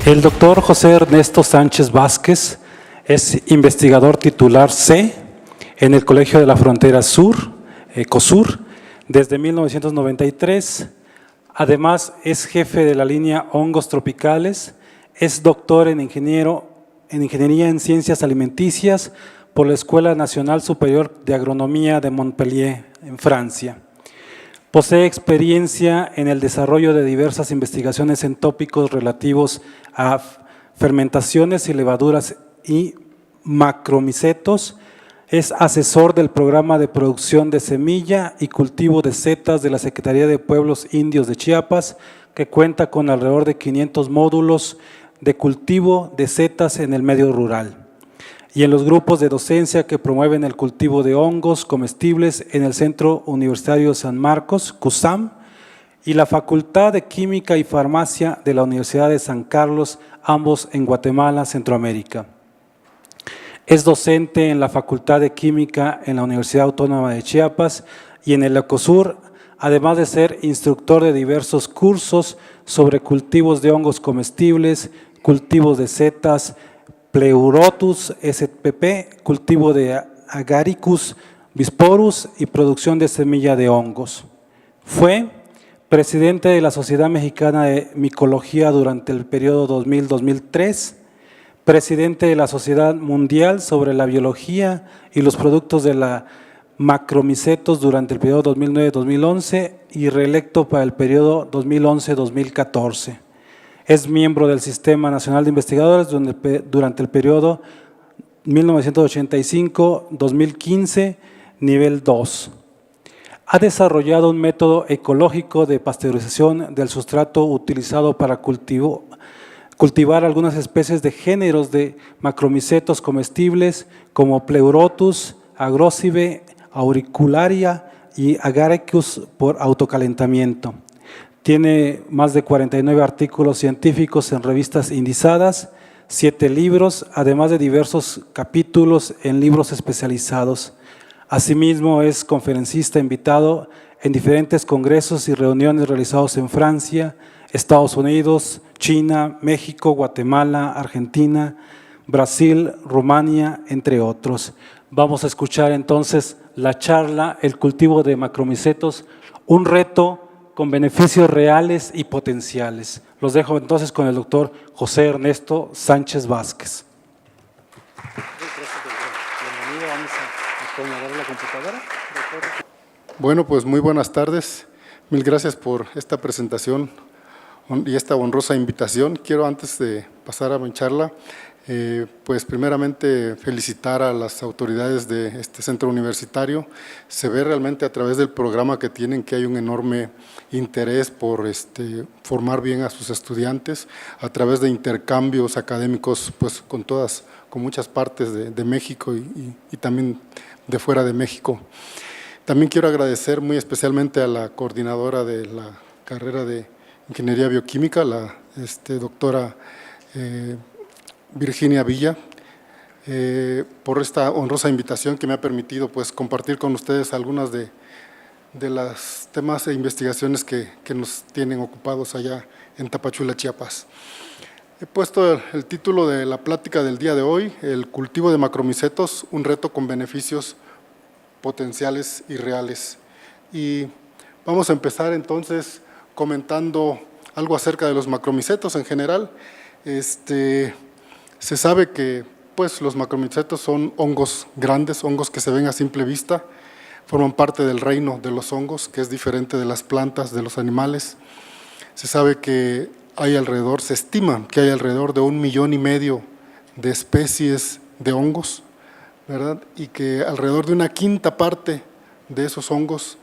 El doctor José Ernesto Sánchez Vázquez es investigador titular C en el Colegio de la Frontera Sur, COSUR, desde 1993. Además, es jefe de la línea Hongos Tropicales, es doctor en Ingeniería en Ciencias Alimenticias por la Escuela Nacional Superior de Agronomía de Montpellier, en Francia. Posee experiencia en el desarrollo de diversas investigaciones en tópicos relativos a fermentaciones y levaduras y macromicetos. Es asesor del programa de producción de semilla y cultivo de setas de la Secretaría de Pueblos Indios de Chiapas, que cuenta con alrededor de 500 módulos de cultivo de setas en el medio rural, y en los grupos de docencia que promueven el cultivo de hongos comestibles en el Centro Universitario San Marcos, CUSAM, y la Facultad de Química y Farmacia de la Universidad de San Carlos, ambos en Guatemala, Centroamérica. Es docente en la Facultad de Química en la Universidad Autónoma de Chiapas y en el ECOSUR, además de ser instructor de diversos cursos sobre cultivos de hongos comestibles, cultivos de setas, Pleurotus spp, cultivo de Agaricus bisporus y producción de semilla de hongos. Fue presidente de la Sociedad Mexicana de Micología durante el periodo 2000-2003, presidente de la Sociedad Mundial sobre la Biología y los Productos de la Macromicetos durante el periodo 2009-2011 y reelecto para el periodo 2011-2014. Es miembro del Sistema Nacional de Investigadores durante el periodo 1985-2015, nivel 2. Ha desarrollado un método ecológico de pasteurización del sustrato utilizado para cultivar algunas especies de géneros de macromicetos comestibles como Pleurotus, Agrosive, Auricularia y Agaricus por autocalentamiento. Tiene más de 49 artículos científicos en revistas indizadas, 7 libros, además de diversos capítulos en libros especializados. Asimismo, es conferencista invitado en diferentes congresos y reuniones realizados en Francia, Estados Unidos, China, México, Guatemala, Argentina, Brasil, Rumania, entre otros. Vamos a escuchar entonces la charla El cultivo de macromicetos, un reto con beneficios reales y potenciales. Los dejo entonces con el doctor José Ernesto Sánchez Vázquez. Bueno, pues muy buenas tardes. Mil gracias por esta presentación y esta honrosa invitación. Quiero, antes de pasar a mi charla, pues primeramente felicitar a las autoridades de este centro universitario. Se ve realmente a través del programa que tienen que hay un enorme interés por formar bien a sus estudiantes a través de intercambios académicos pues con muchas partes de México y también de fuera de México. También quiero agradecer muy especialmente a la coordinadora de la carrera de Ingeniería Bioquímica, la doctora Virginia Villa, por esta honrosa invitación que me ha permitido pues compartir con ustedes algunas de los temas e investigaciones que nos tienen ocupados allá en Tapachula, Chiapas. He puesto el título de la plática del día de hoy, el cultivo de macromicetos, un reto con beneficios potenciales y reales. Y vamos a empezar entonces comentando algo acerca de los macromicetos en general. Se sabe que pues, los macromicetos son hongos grandes, hongos que se ven a simple vista, forman parte del reino de los hongos, que es diferente de las plantas, de los animales. Se sabe que se estima que hay alrededor de 1,5 millones de especies de hongos, ¿verdad? Y que alrededor de 1/5 parte de esos hongos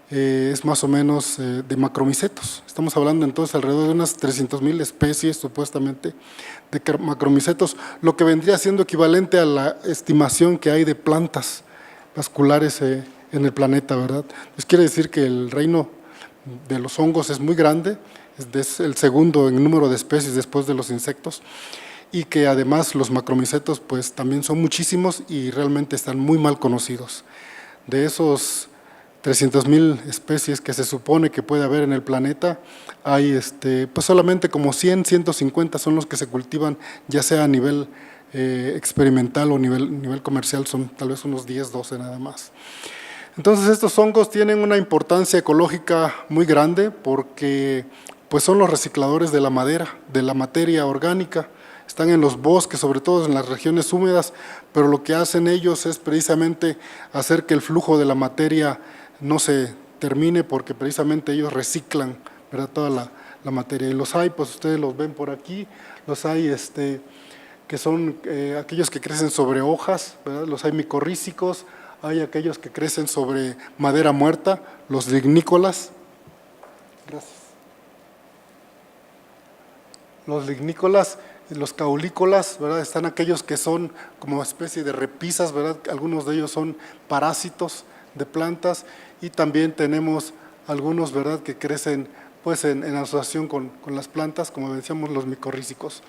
es más o menos de macromicetos. Estamos hablando entonces alrededor de unas 300,000 especies supuestamente de macromicetos, lo que vendría siendo equivalente a la estimación que hay de plantas vasculares en el planeta, ¿verdad? Pues quiere decir que el reino de los hongos es muy grande, es el segundo en número de especies después de los insectos, y que además los macromicetos pues también son muchísimos y realmente están muy mal conocidos. De esos 300,000 especies que se supone que puede haber en el planeta, hay pues solamente como 100, 150 son los que se cultivan, ya sea a nivel experimental o nivel comercial, son tal vez unos 10, 12 nada más. Entonces estos hongos tienen una importancia ecológica muy grande porque pues son los recicladores de la madera, de la materia orgánica. Están en los bosques, sobre todo en las regiones húmedas, pero lo que hacen ellos es precisamente hacer que el flujo de la materia no se termine, porque precisamente ellos reciclan, ¿verdad?, toda la materia. Y los hay, pues ustedes los ven por aquí, los hay que son aquellos que crecen sobre hojas, ¿verdad? Los hay micorrízicos, hay aquellos que crecen sobre madera muerta, los lignícolas. Gracias. Los lignícolas, los caulícolas, ¿verdad? Están aquellos que son como especie de repisas, ¿verdad? Algunos de ellos son parásitos de plantas, y también tenemos algunos, ¿verdad?, que crecen pues en asociación con las plantas, como decíamos, los micorrízicos.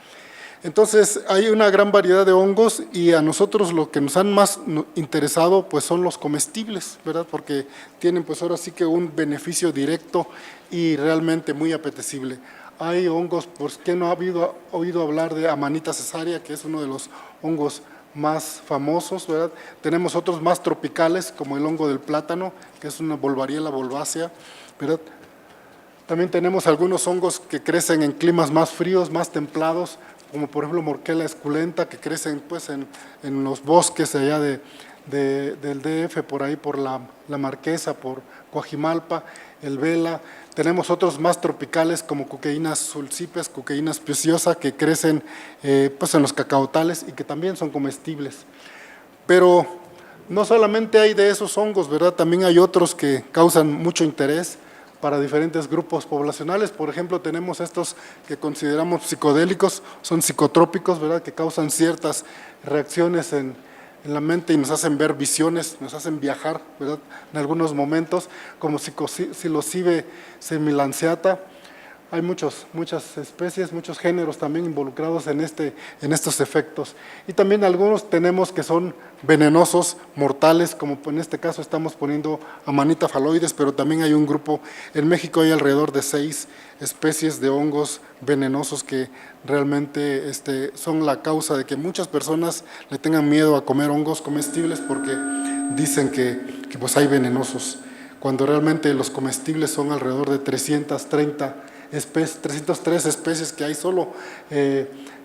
Entonces hay una gran variedad de hongos, y a nosotros lo que nos han más interesado pues son los comestibles, ¿verdad?, porque tienen pues ahora sí que un beneficio directo y realmente muy apetecible. Hay hongos, pues ¿quién no ha oído hablar de Amanita cesárea, que es uno de los hongos más famosos, ¿verdad? Tenemos otros más tropicales, como el hongo del plátano, que es una Volvariella volvácea, ¿verdad? También tenemos algunos hongos que crecen en climas más fríos, más templados, como por ejemplo Morquela esculenta, que crecen pues en los bosques allá del DF, por ahí por la Marquesa, por Coajimalpa, el Vela. Tenemos otros más tropicales como Cuqueína sulcipes, Cuqueína speciosa, que crecen pues en los cacaotales y que también son comestibles. Pero no solamente hay de esos hongos, ¿verdad?, también hay otros que causan mucho interés para diferentes grupos poblacionales. Por ejemplo, tenemos estos que consideramos psicodélicos, son psicotrópicos, ¿verdad?, que causan ciertas reacciones en la mente y nos hacen ver visiones, nos hacen viajar, ¿verdad?, en algunos momentos, como psilocibe semilanceata. Hay muchas especies, muchos géneros también involucrados en estos efectos. Y también algunos tenemos que son venenosos, mortales, como en este caso estamos poniendo Amanita phalloides, pero también hay un grupo, en México hay alrededor de 6 especies de hongos venenosos que realmente son la causa de que muchas personas le tengan miedo a comer hongos comestibles, porque dicen que pues hay venenosos, cuando realmente los comestibles son alrededor de 303 especies que hay solo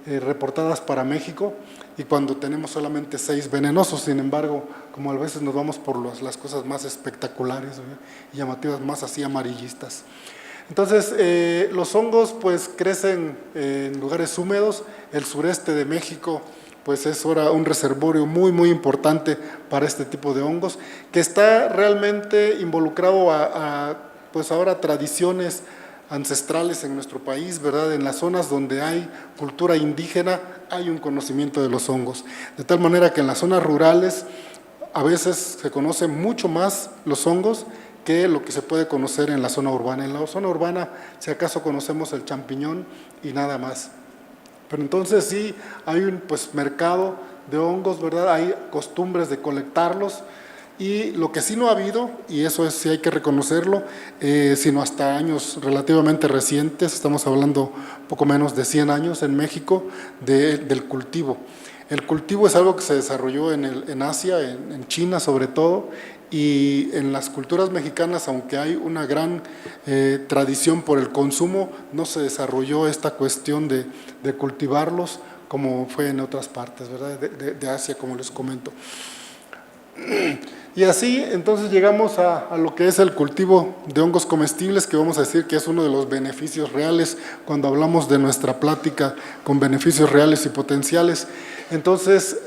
reportadas para México, y cuando tenemos solamente 6 venenosos. Sin embargo, como a veces nos vamos por las cosas más espectaculares, ¿verdad?, y llamativas, más así amarillistas. Entonces, los hongos pues crecen en lugares húmedos. El sureste de México pues es ahora un reservorio muy, muy importante para este tipo de hongos, que está realmente involucrado pues ahora tradiciones ancestrales en nuestro país, ¿verdad? En las zonas donde hay cultura indígena hay un conocimiento de los hongos, de tal manera que en las zonas rurales a veces se conocen mucho más los hongos que lo que se puede conocer en la zona urbana. En la zona urbana, si acaso, conocemos el champiñón y nada más. Pero entonces sí hay un mercado de hongos, ¿verdad? Hay costumbres de colectarlos, y lo que sí no ha habido, y eso sí hay que reconocerlo, sino hasta años relativamente recientes, estamos hablando poco menos de 100 años en México, del cultivo. El cultivo es algo que se desarrolló en Asia, en China sobre todo, y en las culturas mexicanas, aunque hay una gran tradición por el consumo, no se desarrolló esta cuestión de cultivarlos como fue en otras partes, ¿verdad?, de Asia, como les comento. Y así entonces llegamos a lo que es el cultivo de hongos comestibles, que vamos a decir que es uno de los beneficios reales cuando hablamos de nuestra plática con beneficios reales y potenciales. Entonces,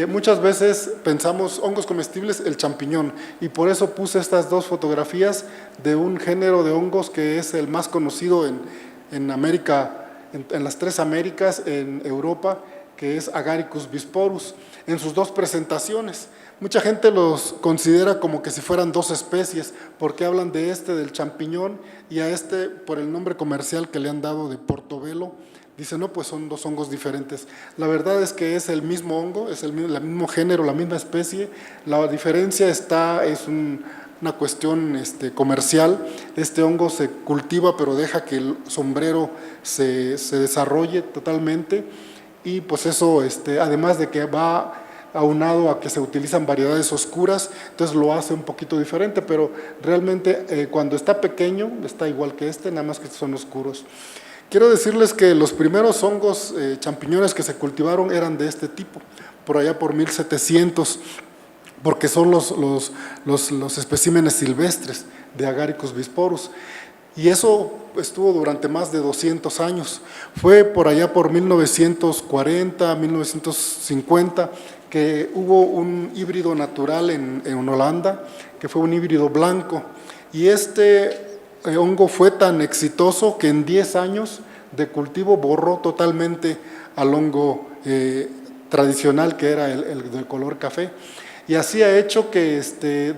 muchas veces pensamos hongos comestibles, el champiñón, y por eso puse estas 2 fotografías de un género de hongos que es el más conocido en América, en las 3 Américas, en Europa, que es Agaricus bisporus, en sus 2 presentaciones. Mucha gente los considera como que si fueran 2 especies, porque hablan de del champiñón, y a por el nombre comercial que le han dado de portobelo, dicen, no, pues son 2 hongos diferentes. La verdad es que es el mismo hongo, es el mismo género, la misma especie. La diferencia es un una cuestión comercial. Este hongo se cultiva, pero deja que el sombrero se desarrolle totalmente, y pues eso, además de que va aunado a que se utilizan variedades oscuras, entonces lo hace un poquito diferente, pero realmente cuando está pequeño está igual que nada más que son oscuros. Quiero decirles que los primeros hongos, champiñones que se cultivaron eran de este tipo, por allá por 1700, porque son los especímenes silvestres de Agaricus bisporus. Y eso estuvo durante más de 200 años. Fue por allá por 1940, 1950, que hubo un híbrido natural en Holanda, que fue un híbrido blanco. Y hongo fue tan exitoso que en 10 años de cultivo borró totalmente al hongo tradicional, que era el de color café. Y así ha hecho que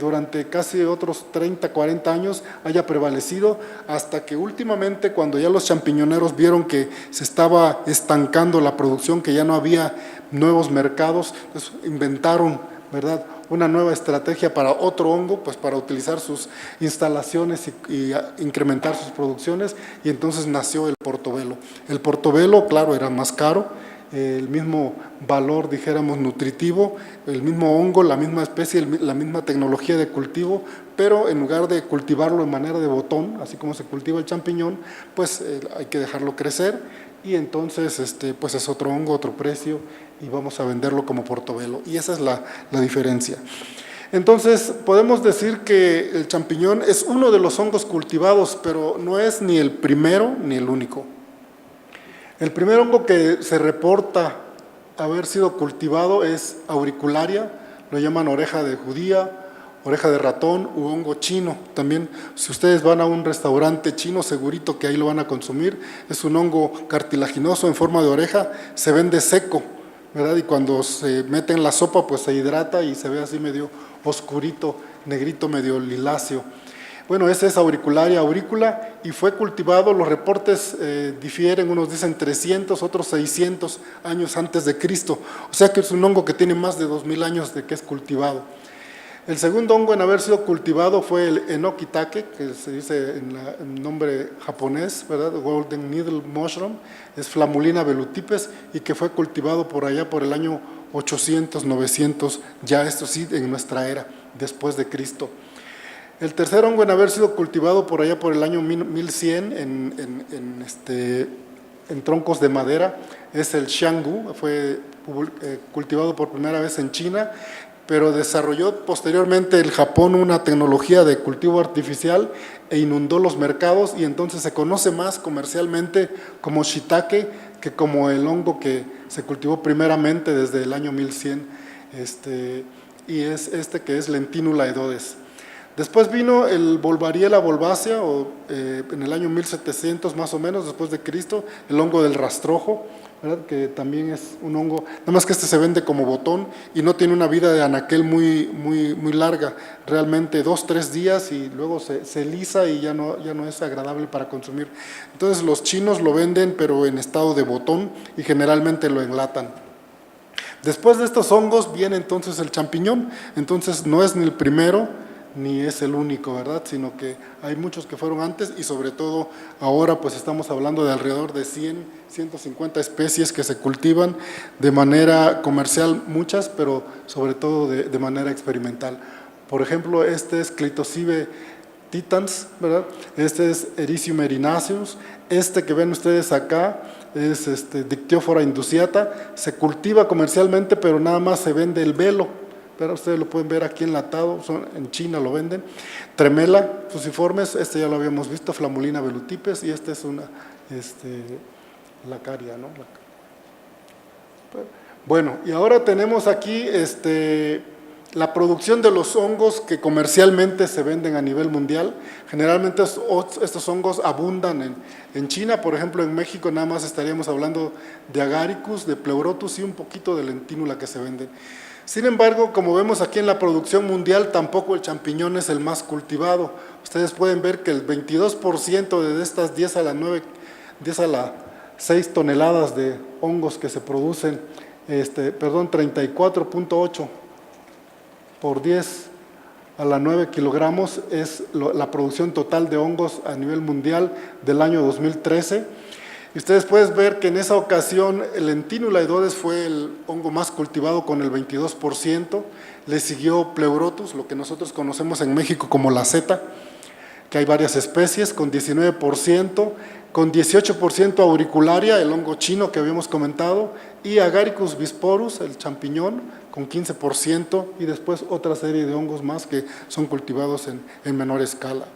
durante casi otros 30, 40 años haya prevalecido, hasta que últimamente, cuando ya los champiñoneros vieron que se estaba estancando la producción, que ya no había nuevos mercados, pues inventaron, ¿verdad?, una nueva estrategia para otro hongo, pues para utilizar sus instalaciones y incrementar sus producciones, y entonces nació el portobelo. El portobelo, claro, era más caro, el mismo valor, dijéramos, nutritivo, el mismo hongo, la misma especie, la misma tecnología de cultivo, pero en lugar de cultivarlo en manera de botón, así como se cultiva el champiñón, pues hay que dejarlo crecer, y entonces pues es otro hongo, otro precio, y vamos a venderlo como portobelo, y esa es la diferencia. Entonces, podemos decir que el champiñón es uno de los hongos cultivados, pero no es ni el primero ni el único. El primer hongo que se reporta haber sido cultivado es Auricularia, lo llaman oreja de judía, oreja de ratón u hongo chino. También, si ustedes van a un restaurante chino, segurito que ahí lo van a consumir. Es un hongo cartilaginoso en forma de oreja, se vende seco, ¿verdad? Y cuando se mete en la sopa, pues se hidrata y se ve así medio oscurito, negrito, medio liláceo. Bueno, ese es Auricularia aurícula, y fue cultivado, los reportes difieren, unos dicen 300, otros 600 años antes de Cristo. O sea que es un hongo que tiene más de 2000 años de que es cultivado. El segundo hongo en haber sido cultivado fue el Enokitake, que se dice en nombre japonés, ¿verdad? Golden Needle Mushroom, es Flammulina velutipes, y que fue cultivado por allá por el año 800, 900, ya esto sí, en nuestra era, después de Cristo. El tercer hongo en haber sido cultivado por allá por el año 1100 en troncos de madera es el Xianggu, fue cultivado por primera vez en China, pero desarrolló posteriormente el Japón una tecnología de cultivo artificial e inundó los mercados, y entonces se conoce más comercialmente como shiitake que como el hongo que se cultivó primeramente desde el año 1100, y es que es Lentinula edodes. Después vino el Volvariella volvacea, en el año 1700 más o menos, después de Cristo, el hongo del rastrojo, ¿verdad?, que también es un hongo, nada más que se vende como botón y no tiene una vida de anaquel muy larga, realmente 2-3 días y luego se lisa y ya no es agradable para consumir. Entonces los chinos lo venden, pero en estado de botón, y generalmente lo enlatan. Después de estos hongos viene entonces el champiñón. Entonces no es ni el primero ni es el único, ¿verdad?, sino que hay muchos que fueron antes, y sobre todo ahora pues estamos hablando de alrededor de 100, 150 especies que se cultivan de manera comercial, muchas, pero sobre todo de manera experimental. Por ejemplo, este es Clitosibe titans, ¿verdad?, este es Ericium erinaceus, que ven ustedes acá es Dictyofora induciata, se cultiva comercialmente, pero nada más se vende el velo. Pero ustedes lo pueden ver aquí enlatado, en China lo venden. Tremela fusiformes, ya lo habíamos visto, Flammulina velutipes, y es una lacaria, ¿no? Bueno, y ahora tenemos aquí la producción de los hongos que comercialmente se venden a nivel mundial. Generalmente estos hongos abundan en China. Por ejemplo, en México nada más estaríamos hablando de Agaricus, de Pleurotus y un poquito de Lentínula que se venden. Sin embargo, como vemos aquí en la producción mundial, tampoco el champiñón es el más cultivado. Ustedes pueden ver que el 22% de estas 10 a la 6 toneladas de hongos que se producen, 34.8 por 10 a la 9 kilogramos es la producción total de hongos a nivel mundial del año 2013. Y ustedes pueden ver que en esa ocasión el Lentínula edodes fue el hongo más cultivado con el 22%, le siguió Pleurotus, lo que nosotros conocemos en México como la seta, que hay varias especies, con 19%, con 18% auricularia, el hongo chino que habíamos comentado, y Agaricus bisporus, el champiñón, con 15%, y después otra serie de hongos más que son cultivados en menor escala.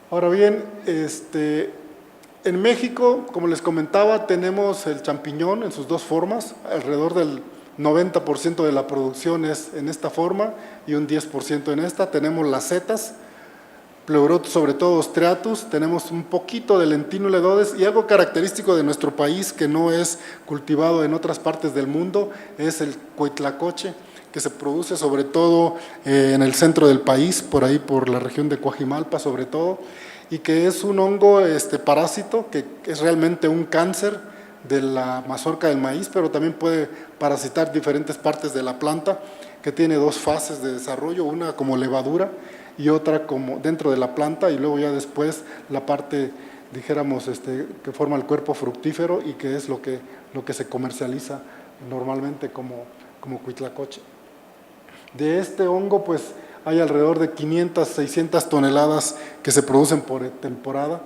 Ahora bien, en México, como les comentaba, tenemos el champiñón en sus dos formas, alrededor del 90% de la producción es en esta forma y un 10% en esta. Tenemos las setas, Pleurotus, sobre todo Ostreatus, tenemos un poquito de Lentínula edodes, y algo característico de nuestro país que no es cultivado en otras partes del mundo es el Coitlacoche, que se produce sobre todo en el centro del país, por ahí por la región de Coajimalpa sobre todo, y que es un hongo parásito que es realmente un cáncer de la mazorca del maíz, pero también puede parasitar diferentes partes de la planta, que tiene dos fases de desarrollo, una como levadura y otra como dentro de la planta, y luego ya después la parte, dijéramos, que forma el cuerpo fructífero y que es lo que se comercializa normalmente como Cuitlacoche. De este hongo, pues hay alrededor de 500, 600 toneladas que se producen por temporada,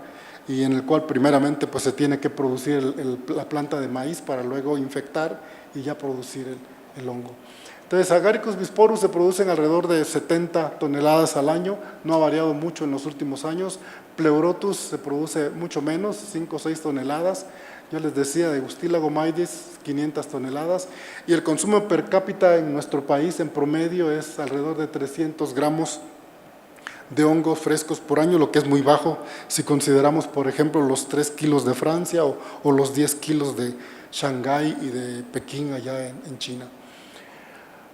y en el cual primeramente pues se tiene que producir la planta de maíz para luego infectar y ya producir el hongo. Entonces, Agaricus bisporus se producen alrededor de 70 toneladas al año, no ha variado mucho en los últimos años. Pleurotus se produce mucho menos, 5 o 6 toneladas. Yo les decía, de Gustilago maidis, 500 toneladas. Y el consumo per cápita en nuestro país en promedio es alrededor de 300 gramos de hongos frescos por año, lo que es muy bajo si consideramos, por ejemplo, los 3 kilos de Francia o los 10 kilos de Shanghái y de Pekín allá en China.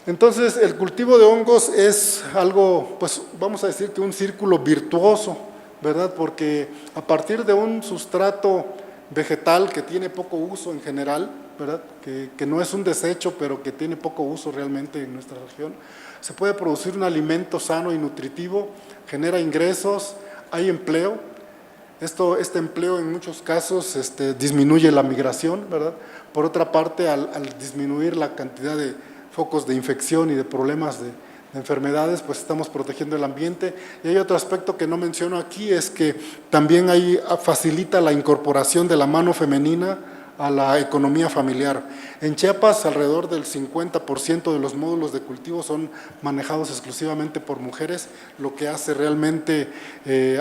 Entonces, el cultivo de hongos es algo, pues vamos a decir que un círculo virtuoso, ¿verdad? Porque a partir de un sustrato vegetal que tiene poco uso en general, ¿verdad? Que no es un desecho, pero que tiene poco uso realmente en nuestra región, se puede producir un alimento sano y nutritivo, genera ingresos, hay empleo. Este empleo en muchos casos disminuye la migración, ¿verdad? Por otra parte, al disminuir la cantidad de focos de infección y de problemas de enfermedades, pues estamos protegiendo el ambiente. Y hay otro aspecto que no menciono aquí, es que también facilita la incorporación de la mano femenina a la economía familiar. En Chiapas, alrededor del 50% de los módulos de cultivo son manejados exclusivamente por mujeres, lo que hace realmente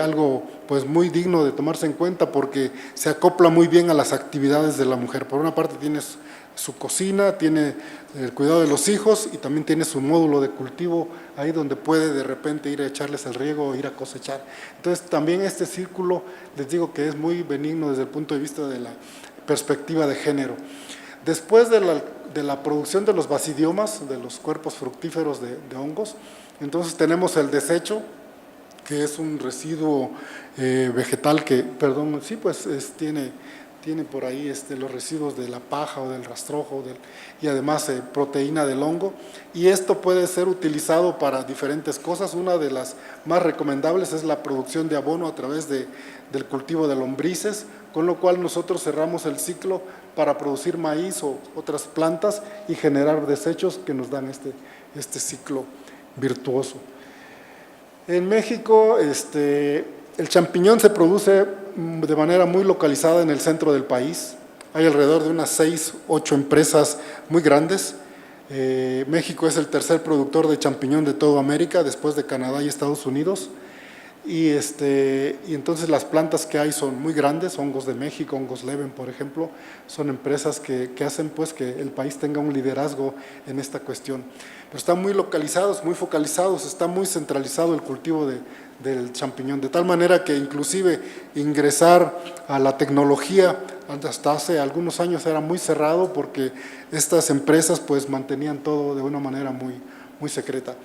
algo pues muy digno de tomarse en cuenta, porque se acopla muy bien a las actividades de la mujer. Por una parte tienes su cocina, tiene el cuidado de los hijos y también tiene su módulo de cultivo ahí donde puede de repente ir a echarles el riego o ir a cosechar. Entonces también este círculo, les digo que es muy benigno desde el punto de vista de la perspectiva de género. Después de la producción de los basidiomas, de los cuerpos fructíferos de hongos, entonces tenemos el desecho, que es un residuo vegetal que, perdón, sí, pues tiene por ahí los residuos de la paja o del rastrojo y además proteína del hongo, y esto puede ser utilizado para diferentes cosas. Una de las más recomendables es la producción de abono a través del cultivo de lombrices, con lo cual nosotros cerramos el ciclo para producir maíz o otras plantas y generar desechos que nos dan este ciclo virtuoso. En México, el champiñón se produce de manera muy localizada en el centro del país. Hay alrededor de unas 6, 8 empresas muy grandes. México es el tercer productor de champiñón de toda América, después de Canadá y Estados Unidos. Y entonces las plantas que hay son muy grandes, Hongos de México, Hongos Leven, por ejemplo, son empresas que hacen pues que el país tenga un liderazgo en esta cuestión. Pero están muy localizados, muy focalizados, está muy centralizado el cultivo del champiñón, de tal manera que inclusive ingresar a la tecnología hasta hace algunos años era muy cerrado, porque estas empresas pues mantenían todo de una manera muy secreta.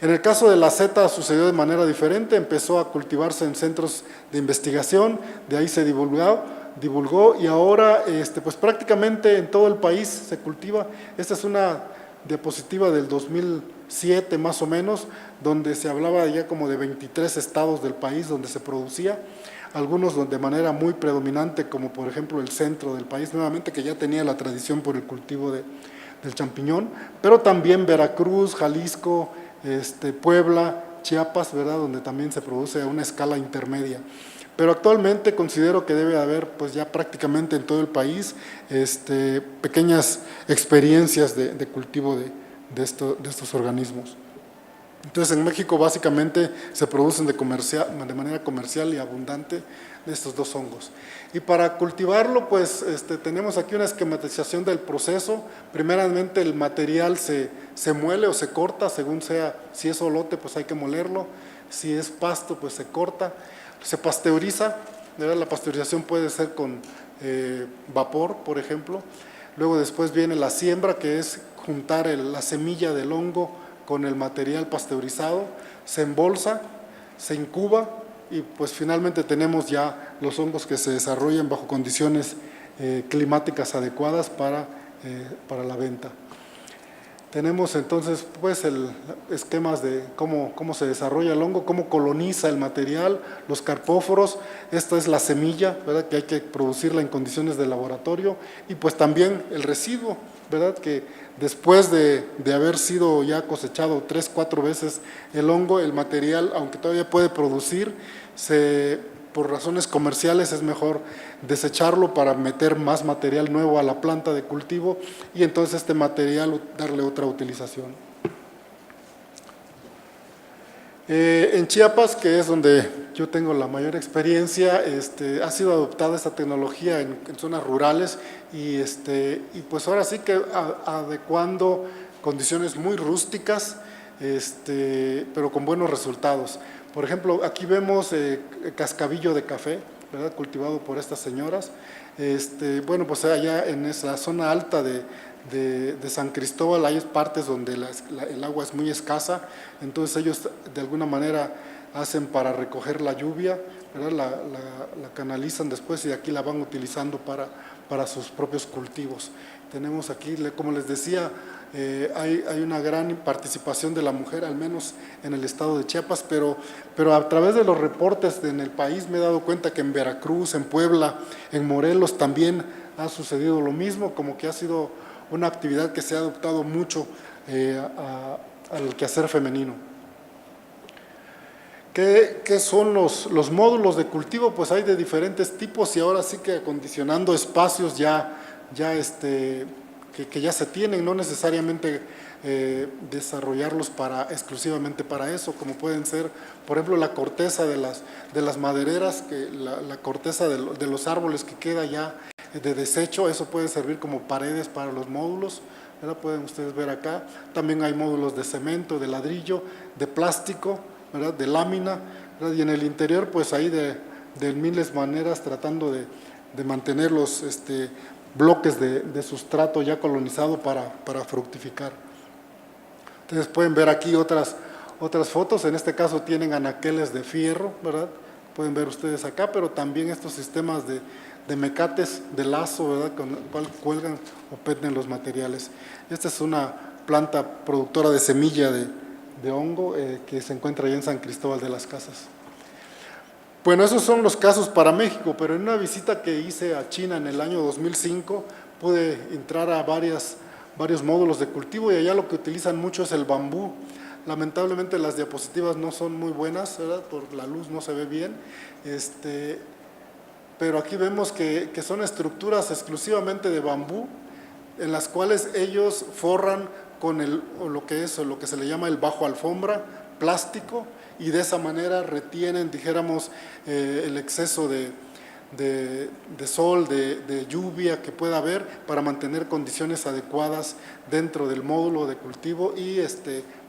En el caso de la seta sucedió de manera diferente, empezó a cultivarse en centros de investigación, de ahí se divulgó y ahora pues prácticamente en todo el país se cultiva. Esta es una diapositiva del 2006, 2007 más o menos, donde se hablaba ya como de 23 estados del país donde se producía, algunos de manera muy predominante, como por ejemplo el centro del país, nuevamente que ya tenía la tradición por el cultivo del champiñón, pero también Veracruz, Jalisco, Puebla, Chiapas, ¿verdad?, donde también se produce a una escala intermedia. Pero actualmente considero que debe haber, pues ya prácticamente en todo el país, pequeñas experiencias de cultivo de estos organismos. Entonces en México básicamente se producen de manera comercial y abundante de estos dos hongos. Y para cultivarlo, pues tenemos aquí una esquematización del proceso. Primeramente el material se muele o se corta, según sea, si es olote pues hay que molerlo, si es pasto pues se corta, se pasteuriza, ¿verdad? La pasteurización puede ser con vapor, por ejemplo. Luego después viene la siembra, que es juntar la semilla del hongo con el material pasteurizado, se embolsa, se incuba y pues finalmente tenemos ya los hongos que se desarrollan bajo condiciones climáticas adecuadas para la venta. Tenemos entonces pues esquemas de cómo se desarrolla el hongo, cómo coloniza el material, los carpóforos. Esta es la semilla, ¿verdad?, que hay que producirla en condiciones de laboratorio, y pues también el residuo, ¿verdad?, que después de haber sido ya cosechado 3, 4 veces el hongo, el material, aunque todavía puede producir, por razones comerciales es mejor desecharlo para meter más material nuevo a la planta de cultivo y entonces este material darle otra utilización. En Chiapas, que es donde yo tengo la mayor experiencia, ha sido adoptada esta tecnología en zonas rurales y pues ahora sí que adecuando condiciones muy rústicas, pero con buenos resultados. Por ejemplo, aquí vemos cascabillo de café, ¿verdad?, cultivado por estas señoras. Bueno, pues allá en esa zona alta de San Cristóbal hay partes donde el agua es muy escasa, entonces ellos de alguna manera hacen para recoger la lluvia, ¿verdad?, la canalizan después y de aquí la van utilizando para sus propios cultivos. Tenemos aquí, como les decía, hay una gran participación de la mujer, al menos en el estado de Chiapas, pero a través de los reportes en el país me he dado cuenta que en Veracruz, en Puebla, en Morelos también ha sucedido lo mismo, como que ha sido una actividad que se ha adoptado mucho al quehacer femenino. ¿Qué son los módulos de cultivo? Pues hay de diferentes tipos y ahora sí que acondicionando espacios que ya se tienen, no necesariamente desarrollarlos exclusivamente para eso, como pueden ser, por ejemplo, la corteza de las madereras, la corteza de los árboles que queda ya de desecho, eso puede servir como paredes para los módulos, ¿verdad? Pueden ustedes ver acá. También hay módulos de cemento, de ladrillo, de plástico, ¿verdad?, de lámina, ¿verdad? Y en el interior pues ahí de miles maneras tratando de mantener los bloques de sustrato ya colonizado para fructificar. Ustedes pueden ver aquí otras fotos, en este caso tienen anaqueles de fierro, ¿verdad? Pueden ver ustedes acá, pero también estos sistemas de mecates de lazo, ¿verdad?, con el cual cuelgan o penden los materiales. Esta es una planta productora de semilla de hongo que se encuentra allá en San Cristóbal de las Casas. Bueno, esos son los casos para México, pero en una visita que hice a China en el año 2005 pude entrar a varios módulos de cultivo y allá lo que utilizan mucho es el bambú. Lamentablemente las diapositivas no son muy buenas, ¿verdad?, por la luz no se ve bien, pero aquí vemos que son estructuras exclusivamente de bambú en las cuales ellos forran con lo que se le llama el bajo alfombra, plástico, y de esa manera retienen, dijéramos, el exceso de sol, de lluvia que pueda haber para mantener condiciones adecuadas dentro del módulo de cultivo y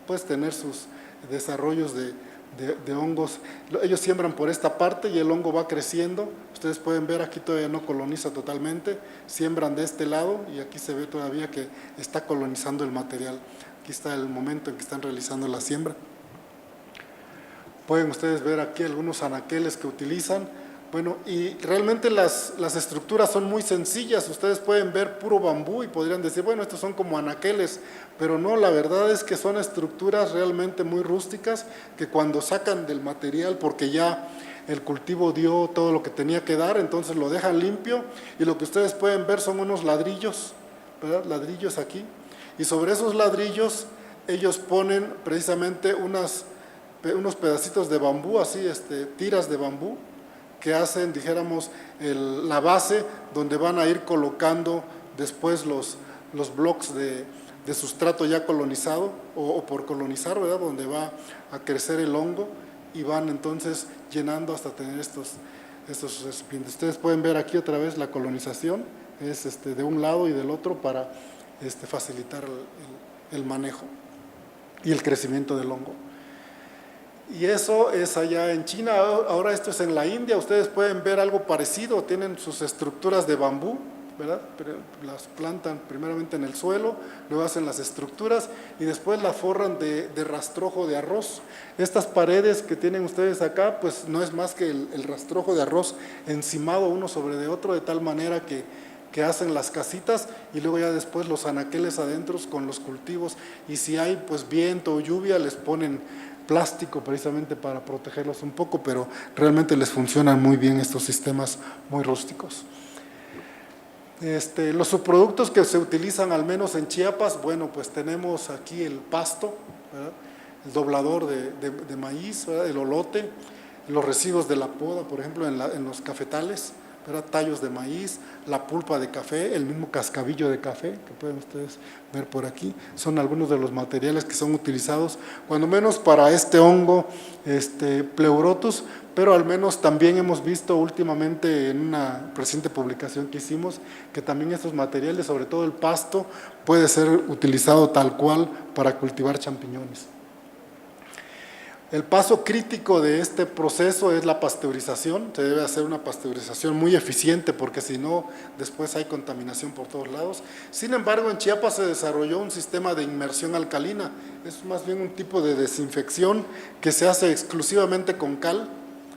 pues tener sus desarrollos de hongos. Ellos siembran por esta parte y el hongo va creciendo. Ustedes pueden ver aquí todavía no coloniza totalmente, siembran de este lado y aquí se ve todavía que está colonizando el material. Aquí está el momento en que están realizando la siembra. Pueden ustedes ver aquí algunos anaqueles que utilizan Bueno, y realmente las estructuras son muy sencillas, ustedes pueden ver puro bambú y podrían decir, bueno, estos son como anaqueles, pero no, la verdad es que son estructuras realmente muy rústicas, que cuando sacan del material, porque ya el cultivo dio todo lo que tenía que dar, entonces lo dejan limpio, y lo que ustedes pueden ver son unos ladrillos, ¿verdad? Ladrillos aquí, y sobre esos ladrillos ellos ponen precisamente unos pedacitos de bambú, así, tiras de bambú, que hacen, dijéramos, la base donde van a ir colocando después los blocks de sustrato ya colonizado o por colonizar, ¿verdad? Donde va a crecer el hongo y van entonces llenando hasta tener estos recipientes. Ustedes pueden ver aquí otra vez la colonización, es de un lado y del otro para facilitar el manejo y el crecimiento del hongo. Y eso es allá en China, ahora esto es en la India, ustedes pueden ver algo parecido, tienen sus estructuras de bambú, ¿verdad? Pero las plantan primeramente en el suelo, luego hacen las estructuras y después la forran de rastrojo de arroz. Estas paredes que tienen ustedes acá, pues no es más que el rastrojo de arroz encimado uno sobre de otro, de tal manera que hacen las casitas y luego ya después los anaqueles adentro con los cultivos, y si hay pues viento o lluvia les ponen plástico precisamente para protegerlos un poco, pero realmente les funcionan muy bien estos sistemas muy rústicos. Los subproductos que se utilizan al menos en Chiapas, bueno, pues tenemos aquí el pasto, ¿verdad? El doblador de maíz, ¿verdad? El olote, los residuos de la poda, por ejemplo, en los cafetales, ¿verdad? Tallos de maíz, la pulpa de café, el mismo cascabillo de café, que pueden ustedes ver por aquí, son algunos de los materiales que son utilizados, cuando menos para este hongo, Pleurotus, pero al menos también hemos visto últimamente en una reciente publicación que hicimos, que también estos materiales, sobre todo el pasto, puede ser utilizado tal cual para cultivar champiñones. El paso crítico de este proceso es la pasteurización. Se debe hacer una pasteurización muy eficiente porque si no, después hay contaminación por todos lados. Sin embargo, en Chiapas se desarrolló un sistema de inmersión alcalina. Es más bien un tipo de desinfección que se hace exclusivamente con cal.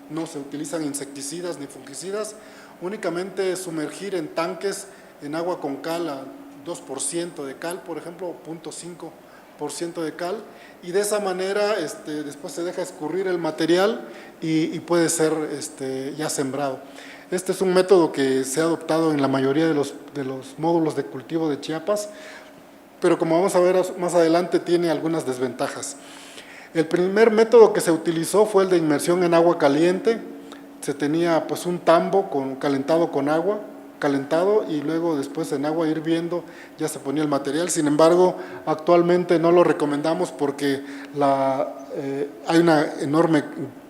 No se utilizan insecticidas ni fungicidas. Únicamente sumergir en tanques en agua con cal a 2% de cal, por ejemplo, 0.5% de cal, y de esa manera después se deja escurrir el material y puede ser ya sembrado. Este es un método que se ha adoptado en la mayoría de los módulos de cultivo de Chiapas, pero como vamos a ver más adelante tiene algunas desventajas. El primer método que se utilizó fue el de inmersión en agua caliente. Se tenía pues un tambo calentado con agua, y luego después en agua hirviendo ya se ponía el material. Sin embargo, actualmente no lo recomendamos porque hay un enorme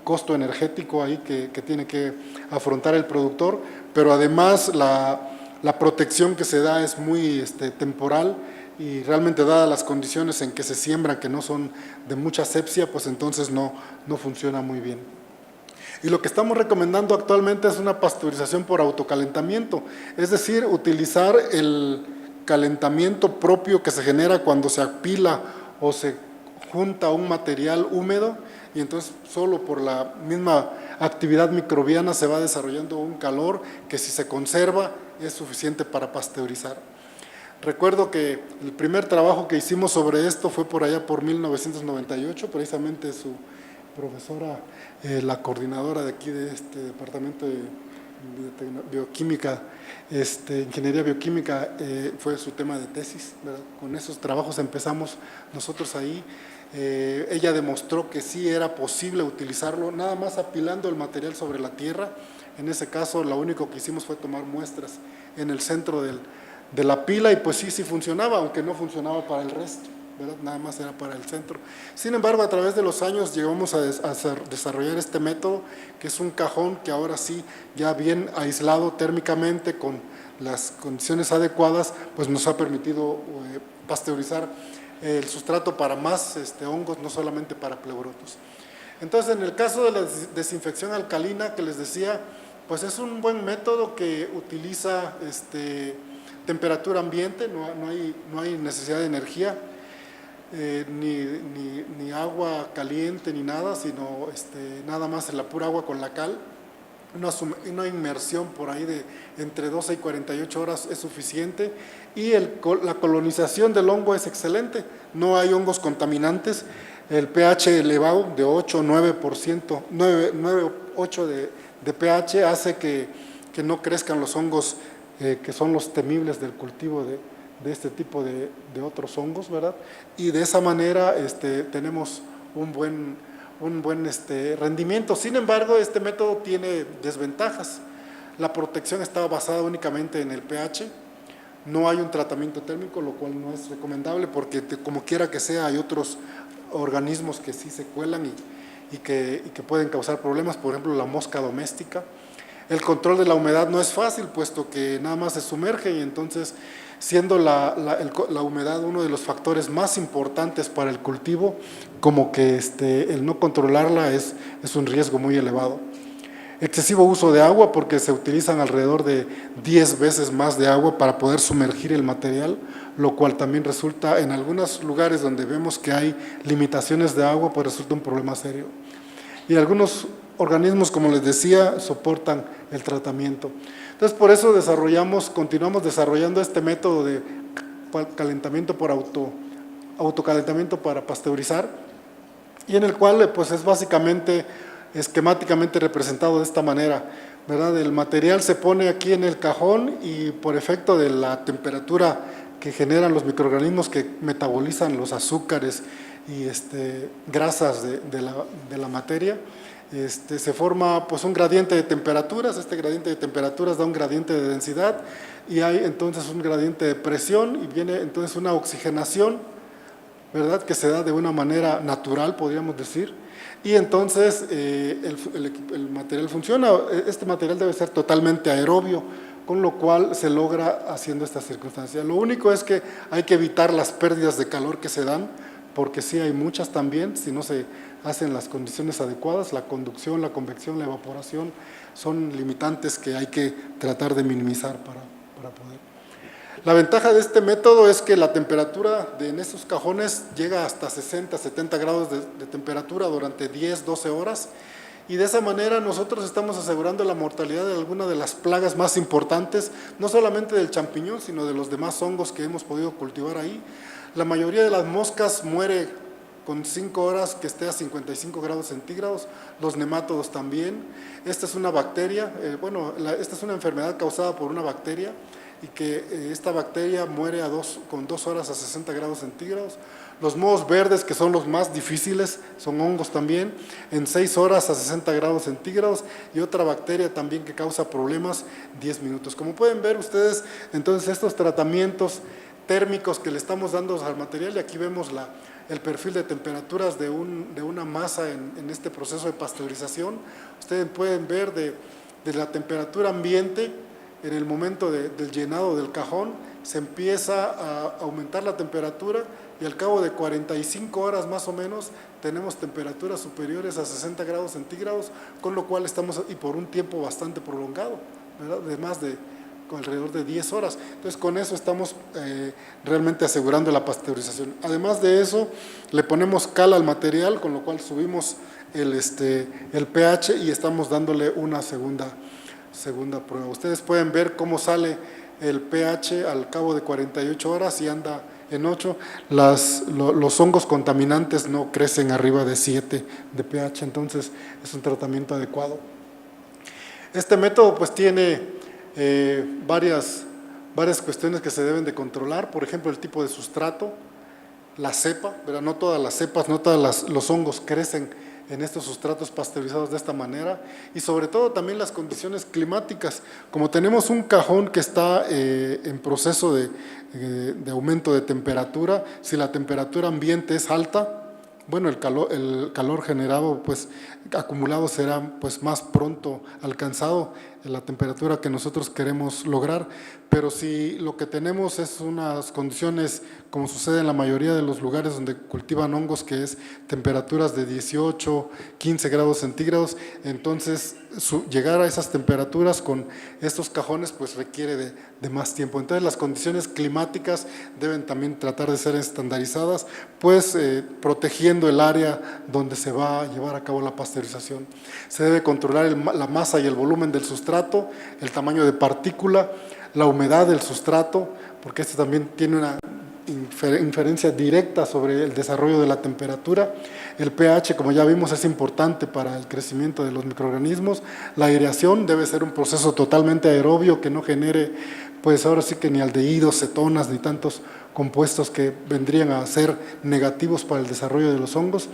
costo energético ahí que tiene que afrontar el productor, pero además la protección que se da es muy temporal, y realmente dadas las condiciones en que se siembran, que no son de mucha asepsia, pues entonces no funciona muy bien. Y lo que estamos recomendando actualmente es una pasteurización por autocalentamiento, es decir, utilizar el calentamiento propio que se genera cuando se apila o se junta un material húmedo, y entonces solo por la misma actividad microbiana se va desarrollando un calor que, si se conserva, es suficiente para pasteurizar. Recuerdo que el primer trabajo que hicimos sobre esto fue por allá por 1998, precisamente su profesora, la coordinadora de aquí de este departamento de bioquímica, ingeniería bioquímica, fue su tema de tesis, ¿verdad? Con esos trabajos empezamos nosotros ahí. Ella demostró que sí era posible utilizarlo, nada más apilando el material sobre la tierra. En ese caso, lo único que hicimos fue tomar muestras en el centro de la pila, y pues sí funcionaba, aunque no funcionaba para el resto, ¿verdad? Nada más era para el centro. Sin embargo, a través de los años llegamos a desarrollar este método, que es un cajón que ahora sí, ya bien aislado térmicamente con las condiciones adecuadas, pues nos ha permitido pasteurizar el sustrato para más hongos, no solamente para Pleurotus. Entonces, en el caso de la desinfección alcalina que les decía, pues es un buen método que utiliza temperatura ambiente, no hay necesidad de energía, ni agua caliente ni nada, sino nada más la pura agua con la cal, una inmersión por ahí de entre 12 y 48 horas es suficiente, y la colonización del hongo es excelente, no hay hongos contaminantes, el pH elevado de 8 o 9%, 8 de pH hace que no crezcan los hongos que son los temibles del cultivo de este tipo de otros hongos, ¿verdad? Y de esa manera tenemos un buen rendimiento. Sin embargo, este método tiene desventajas. La protección está basada únicamente en el pH, no hay un tratamiento térmico, lo cual no es recomendable porque como quiera que sea hay otros organismos que sí se cuelan y que pueden causar problemas, por ejemplo la mosca doméstica. El control de la humedad no es fácil, puesto que nada más se sumerge, y entonces, siendo la humedad uno de los factores más importantes para el cultivo, como que el no controlarla es un riesgo muy elevado. Excesivo uso de agua, porque se utilizan alrededor de 10 veces más de agua para poder sumergir el material, lo cual también resulta, en algunos lugares donde vemos que hay limitaciones de agua, pues resulta un problema serio. Y algunos organismos, como les decía, soportan el tratamiento. Entonces, por eso continuamos desarrollando este método de calentamiento por autocalentamiento para pasteurizar, y en el cual pues es básicamente esquemáticamente representado de esta manera, ¿verdad? El material se pone aquí en el cajón y por efecto de la temperatura que generan los microorganismos que metabolizan los azúcares y grasas de la materia, se forma pues un gradiente de temperaturas. Este gradiente de temperaturas da un gradiente de densidad y hay entonces un gradiente de presión, y viene entonces una oxigenación, ¿verdad?, que se da de una manera natural, podríamos decir, y entonces el material funciona. Este material debe ser totalmente aerobio, con lo cual se logra haciendo estas circunstancias. Lo único es que hay que evitar las pérdidas de calor que se dan, porque sí hay muchas también, si no se hacen las condiciones adecuadas. La conducción, la convección, la evaporación son limitantes que hay que tratar de minimizar para poder. La ventaja de este método es que la temperatura en estos cajones llega hasta 60, 70 grados de temperatura durante 10, 12 horas, y de esa manera nosotros estamos asegurando la mortalidad de alguna de las plagas más importantes, no solamente del champiñón, sino de los demás hongos que hemos podido cultivar ahí. La mayoría de las moscas muere con 5 horas que esté a 55 grados centígrados, los nemátodos también. Esta es una bacteria, esta es una enfermedad causada por una bacteria, y que esta bacteria muere con 2 horas a 60 grados centígrados. Los mohos verdes, que son los más difíciles, son hongos también, en 6 horas a 60 grados centígrados, y otra bacteria también que causa problemas, 10 minutos. Como pueden ver ustedes, entonces estos tratamientos térmicos que le estamos dando al material, y aquí vemos el perfil de temperaturas de una masa en este proceso de pasteurización. Ustedes pueden ver de la temperatura ambiente. En el momento del llenado del cajón se empieza a aumentar la temperatura, y al cabo de 45 horas más o menos tenemos temperaturas superiores a 60 grados centígrados, con lo cual y por un tiempo bastante prolongado, ¿verdad?, de más de alrededor de 10 horas. Entonces, con eso estamos realmente asegurando la pasteurización. Además de eso, le ponemos cal al material, con lo cual subimos el pH y estamos dándole una segunda prueba. Ustedes pueden ver cómo sale el pH al cabo de 48 horas y anda en 8. Los hongos contaminantes no crecen arriba de 7 de pH, entonces es un tratamiento adecuado. Este método pues tiene varias cuestiones que se deben de controlar. Por ejemplo, el tipo de sustrato, la cepa, ¿verdad? No todas las cepas, no todos los hongos crecen en estos sustratos pasteurizados de esta manera, y sobre todo también las condiciones climáticas. Como tenemos un cajón que está en proceso de aumento de temperatura, si la temperatura ambiente es alta, bueno, el calor generado, pues acumulado, será pues más pronto alcanzado en la temperatura que nosotros queremos lograr. Pero si lo que tenemos es unas condiciones, como sucede en la mayoría de los lugares donde cultivan hongos, que es temperaturas de 18, 15 grados centígrados, entonces llegar a esas temperaturas con estos cajones pues requiere de más tiempo. Entonces las condiciones climáticas deben también tratar de ser estandarizadas, pues protegiendo restringiendo el área donde se va a llevar a cabo la pasteurización. Se debe controlar la masa y el volumen del sustrato, el tamaño de partícula, la humedad del sustrato, porque este también tiene una inferencia directa sobre el desarrollo de la temperatura. El pH, como ya vimos, es importante para el crecimiento de los microorganismos. La aireación debe ser un proceso totalmente aerobio que no genere, pues ahora sí que ni aldehídos, cetonas, ni tantos compuestos que vendrían a ser negativos para el desarrollo de los hongos.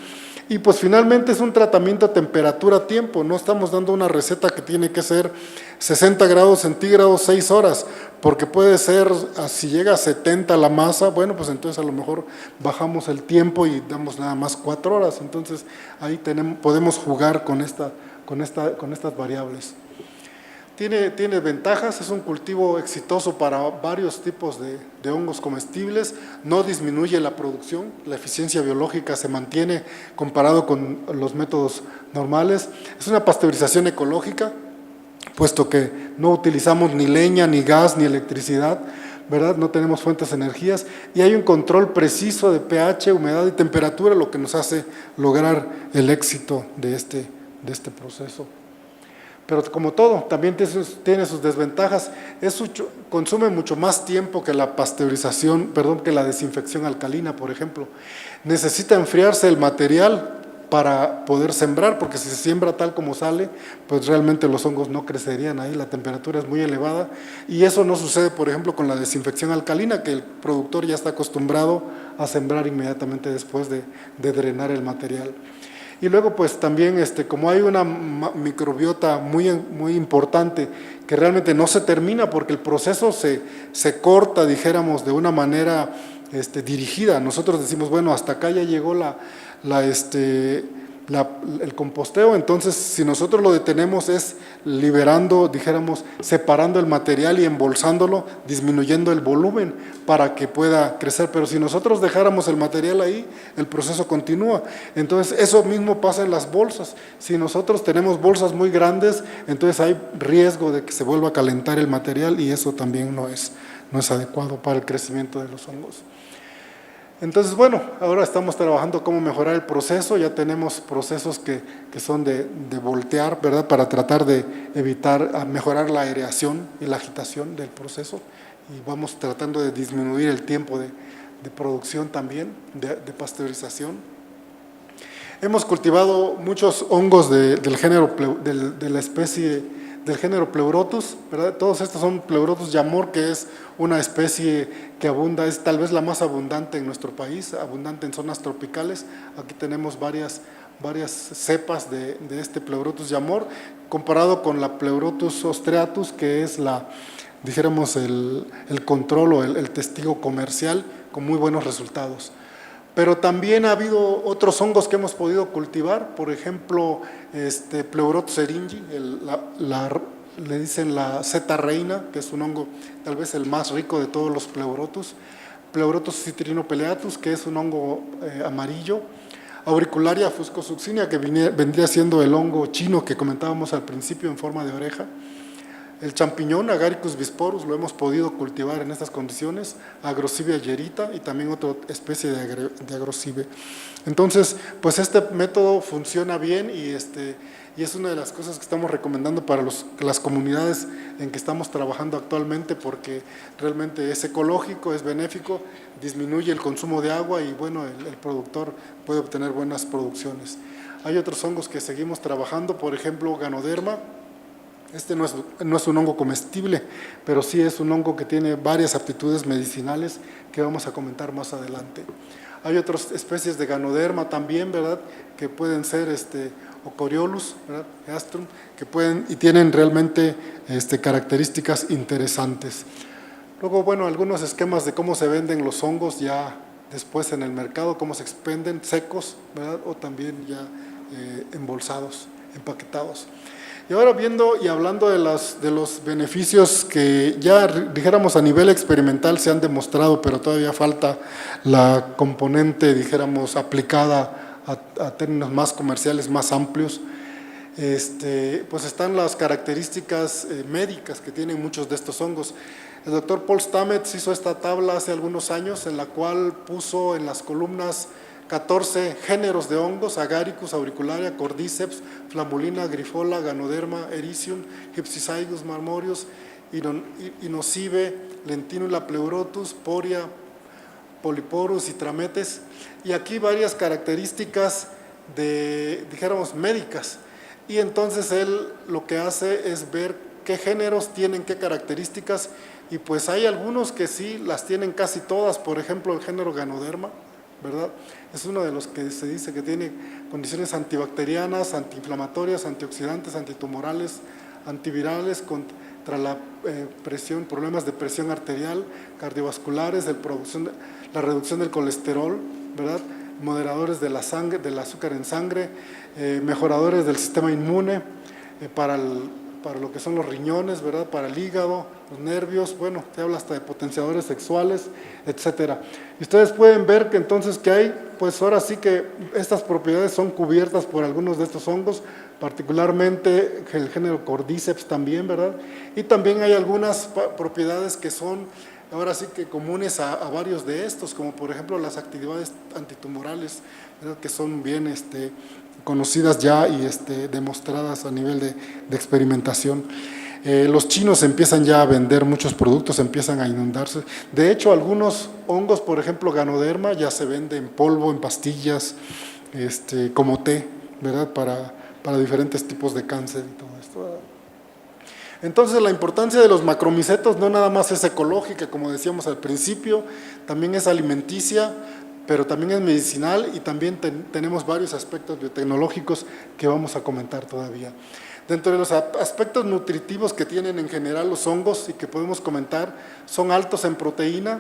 Y pues finalmente es un tratamiento temperatura-tiempo, no estamos dando una receta que tiene que ser 60 grados centígrados 6 horas, porque puede ser, si llega a 70 la masa, bueno, pues entonces a lo mejor bajamos el tiempo y damos nada más 4 horas, entonces ahí podemos jugar con estas variables. Tiene ventajas, es un cultivo exitoso para varios tipos de hongos comestibles, no disminuye la producción, la eficiencia biológica se mantiene comparado con los métodos normales. Es una pasteurización ecológica, puesto que no utilizamos ni leña, ni gas, ni electricidad, ¿verdad? No tenemos fuentes de energías y hay un control preciso de pH, humedad y temperatura, lo que nos hace lograr el éxito de este proceso. Pero como todo, también tiene sus desventajas. Consume mucho más tiempo que la pasteurización, que la desinfección alcalina, por ejemplo. Necesita enfriarse el material para poder sembrar, porque si se siembra tal como sale, pues realmente los hongos no crecerían ahí, la temperatura es muy elevada. Y eso no sucede, por ejemplo, con la desinfección alcalina, que el productor ya está acostumbrado a sembrar inmediatamente después de drenar el material. Y luego pues también como hay una microbiota muy importante que realmente no se termina porque el proceso se corta, dijéramos, de una manera dirigida. Nosotros decimos, bueno, hasta acá ya llegó el composteo, entonces si nosotros lo detenemos es liberando, dijéramos, separando el material y embolsándolo, disminuyendo el volumen para que pueda crecer, pero si nosotros dejáramos el material ahí, el proceso continúa. Entonces eso mismo pasa en las bolsas. Si nosotros tenemos bolsas muy grandes, entonces hay riesgo de que se vuelva a calentar el material y eso también no es adecuado para el crecimiento de los hongos. Entonces, bueno, ahora estamos trabajando cómo mejorar el proceso, ya tenemos procesos que son de voltear, ¿verdad?, para tratar de mejorar la aireación y la agitación del proceso y vamos tratando de disminuir el tiempo de producción también, de pasteurización. Hemos cultivado muchos hongos del género, de la especie del género Pleurotus, ¿verdad? Todos estos son Pleurotus yamor, que es una especie que abunda, es tal vez la más abundante en nuestro país, abundante en zonas tropicales. Aquí tenemos varias cepas de este Pleurotus yamor, comparado con la Pleurotus ostreatus, que es dijéramos, el control o el testigo comercial, con muy buenos resultados. Pero también ha habido otros hongos que hemos podido cultivar, por ejemplo, Pleurotus eringi, le dicen la seta reina, que es un hongo tal vez el más rico de todos los Pleurotus, Pleurotus citrinopeleatus, que es un hongo amarillo, Auricularia fuscosuccinia, que vendría siendo el hongo chino que comentábamos al principio en forma de oreja. El champiñón Agaricus bisporus lo hemos podido cultivar en estas condiciones, Agroscibia yerita y también otra especie de Agroscibia. Entonces, pues este método funciona bien y es una de las cosas que estamos recomendando para las comunidades en que estamos trabajando actualmente, porque realmente es ecológico, es benéfico, disminuye el consumo de agua y bueno, el productor puede obtener buenas producciones. Hay otros hongos que seguimos trabajando, por ejemplo, Ganoderma. No es un hongo comestible, pero sí es un hongo que tiene varias aptitudes medicinales que vamos a comentar más adelante. Hay otras especies de Ganoderma también, ¿verdad?, que pueden ser Ocoriolus, ¿verdad?, Astrum, que pueden y tienen realmente características interesantes. Luego, bueno, algunos esquemas de cómo se venden los hongos ya después en el mercado, cómo se expenden secos, ¿verdad?, o también ya embolsados, empaquetados. Y ahora viendo y hablando de los beneficios que ya dijéramos a nivel experimental se han demostrado, pero todavía falta la componente, dijéramos, aplicada a términos más comerciales, más amplios, pues están las características médicas que tienen muchos de estos hongos. El doctor Paul Stamets hizo esta tabla hace algunos años en la cual puso en las columnas 14 géneros de hongos: Agaricus, Auricularia, Cordyceps, Flammulina, Grifola, Ganoderma, Ericium, Hypsizygus marmorius, Inocibe, Lentinula pleurotus, Poria, Polyporus y Trametes. Y aquí varias características dijéramos, médicas. Y entonces él lo que hace es ver qué géneros tienen qué características, y pues hay algunos que sí las tienen casi todas. Por ejemplo, el género Ganoderma, ¿verdad? Es uno de los que se dice que tiene condiciones antibacterianas, antiinflamatorias, antioxidantes, antitumorales, antivirales, contra la presión, problemas de presión arterial, cardiovasculares, la reducción del colesterol, ¿verdad? Moderadores de la sangre, del azúcar en sangre, mejoradores del sistema inmune, para lo que son los riñones, ¿verdad? Para el hígado, los nervios, bueno, se habla hasta de potenciadores sexuales, etcétera. Y ustedes pueden ver que entonces que hay, pues ahora sí que estas propiedades son cubiertas por algunos de estos hongos, particularmente el género Cordyceps también, ¿verdad? Y también hay algunas propiedades que son ahora sí que comunes a varios de estos, como por ejemplo las actividades antitumorales, ¿verdad? Que son bien conocidas ya y demostradas a nivel de experimentación. Los chinos empiezan ya a vender muchos productos, empiezan a inundarse. De hecho, algunos hongos, por ejemplo, Ganoderma, ya se vende en polvo, en pastillas, como té, ¿verdad? Para diferentes tipos de cáncer y todo esto, ¿verdad? Entonces, la importancia de los macromicetos no nada más es ecológica, como decíamos al principio, también es alimenticia, pero también es medicinal, y también tenemos varios aspectos biotecnológicos que vamos a comentar todavía. Dentro de los aspectos nutritivos que tienen en general los hongos y que podemos comentar, son altos en proteína,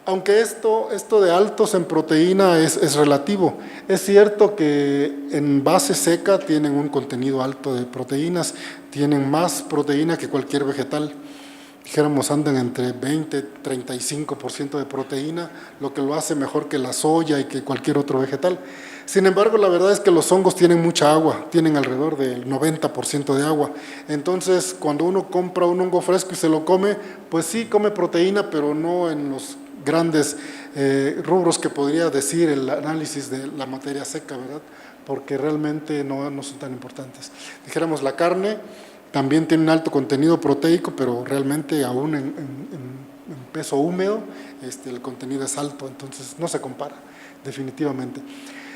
aunque esto de altos en proteína es relativo. Es cierto que en base seca tienen un contenido alto de proteínas, tienen más proteína que cualquier vegetal. Dijéramos, andan entre 20-35% de proteína, lo que lo hace mejor que la soya y que cualquier otro vegetal. Sin embargo, la verdad es que los hongos tienen mucha agua, tienen alrededor del 90% de agua. Entonces, cuando uno compra un hongo fresco y se lo come, pues sí come proteína, pero no en los grandes rubros que podría decir el análisis de la materia seca, ¿verdad? Porque realmente no son tan importantes. Dijéramos, la carne también tiene un alto contenido proteico, pero realmente aún en peso húmedo el contenido es alto, entonces no se compara, definitivamente.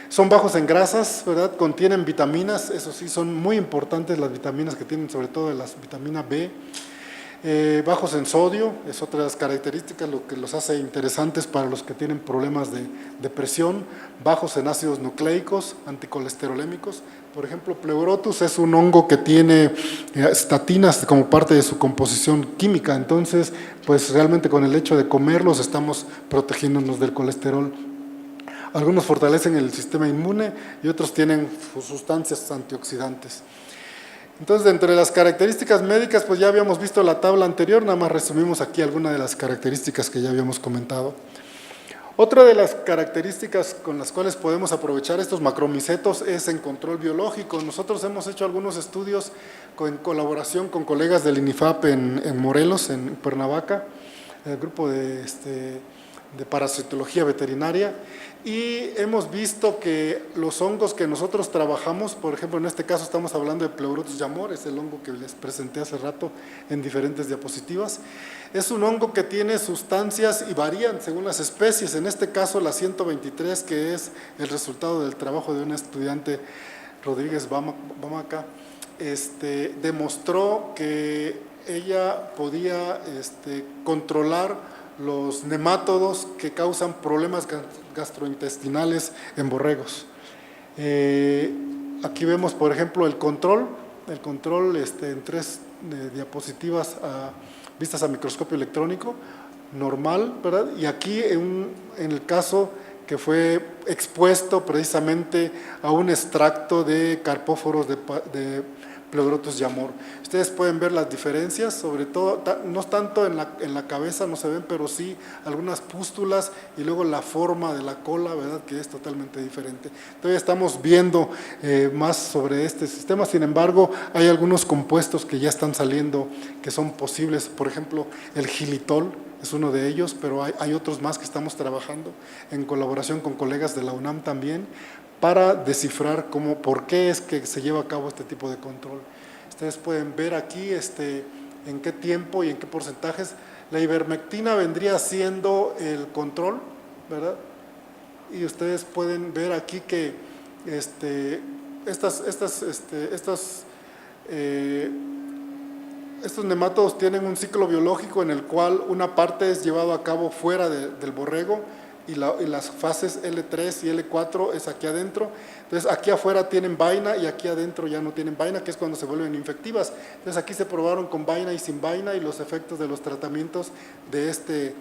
Son bajos en grasas, ¿verdad? Contienen vitaminas, eso sí, son muy importantes las vitaminas que tienen, sobre todo las vitamina B. Bajos en sodio, es otra de las características, lo que los hace interesantes para los que tienen problemas de presión. Bajos en ácidos nucleicos, anticolesterolémicos. Por ejemplo, Pleurotus es un hongo que tiene estatinas como parte de su composición química, entonces pues realmente con el hecho de comerlos estamos protegiéndonos del colesterol. Algunos fortalecen el sistema inmune y otros tienen sustancias antioxidantes. Entonces, entre las características médicas, pues ya habíamos visto la tabla anterior, nada más resumimos aquí algunas de las características que ya habíamos comentado. Otra de las características con las cuales podemos aprovechar estos macromicetos es en control biológico. Nosotros hemos hecho algunos estudios en colaboración con colegas del INIFAP en Morelos, en Cuernavaca, el grupo de parasitología veterinaria, y hemos visto que los hongos que nosotros trabajamos, por ejemplo, en este caso estamos hablando de Pleurotus yamor, es el hongo que les presenté hace rato en diferentes diapositivas. Es un hongo que tiene sustancias y varían según las especies. En este caso la 123, que es el resultado del trabajo de una estudiante, Rodríguez Bamaca, demostró que ella podía controlar los nemátodos que causan problemas gastrointestinales en borregos. Aquí vemos, por ejemplo, el control en 3 diapositivas vistas a microscopio electrónico, normal, ¿verdad? Y aquí en el caso que fue expuesto precisamente a un extracto de carpóforos de Pleurotus yamor. Ustedes pueden ver las diferencias, sobre todo, no tanto en la cabeza, no se ven, pero sí algunas pústulas y luego la forma de la cola, ¿verdad? Que es totalmente diferente. Todavía estamos viendo más sobre este sistema, sin embargo, hay algunos compuestos que ya están saliendo que son posibles, por ejemplo, el xilitol, es uno de ellos, pero hay otros más que estamos trabajando en colaboración con colegas de la UNAM también para descifrar por qué es que se lleva a cabo este tipo de control. Ustedes pueden ver aquí en qué tiempo y en qué porcentajes. La ivermectina vendría siendo el control, ¿verdad? Y ustedes pueden ver aquí que estos nematodos tienen un ciclo biológico en el cual una parte es llevado a cabo fuera del borrego y las fases L3 y L4 es aquí adentro. Entonces aquí afuera tienen vaina y aquí adentro ya no tienen vaina, que es cuando se vuelven infectivas. Entonces aquí se probaron con vaina y sin vaina y los efectos de los tratamientos de este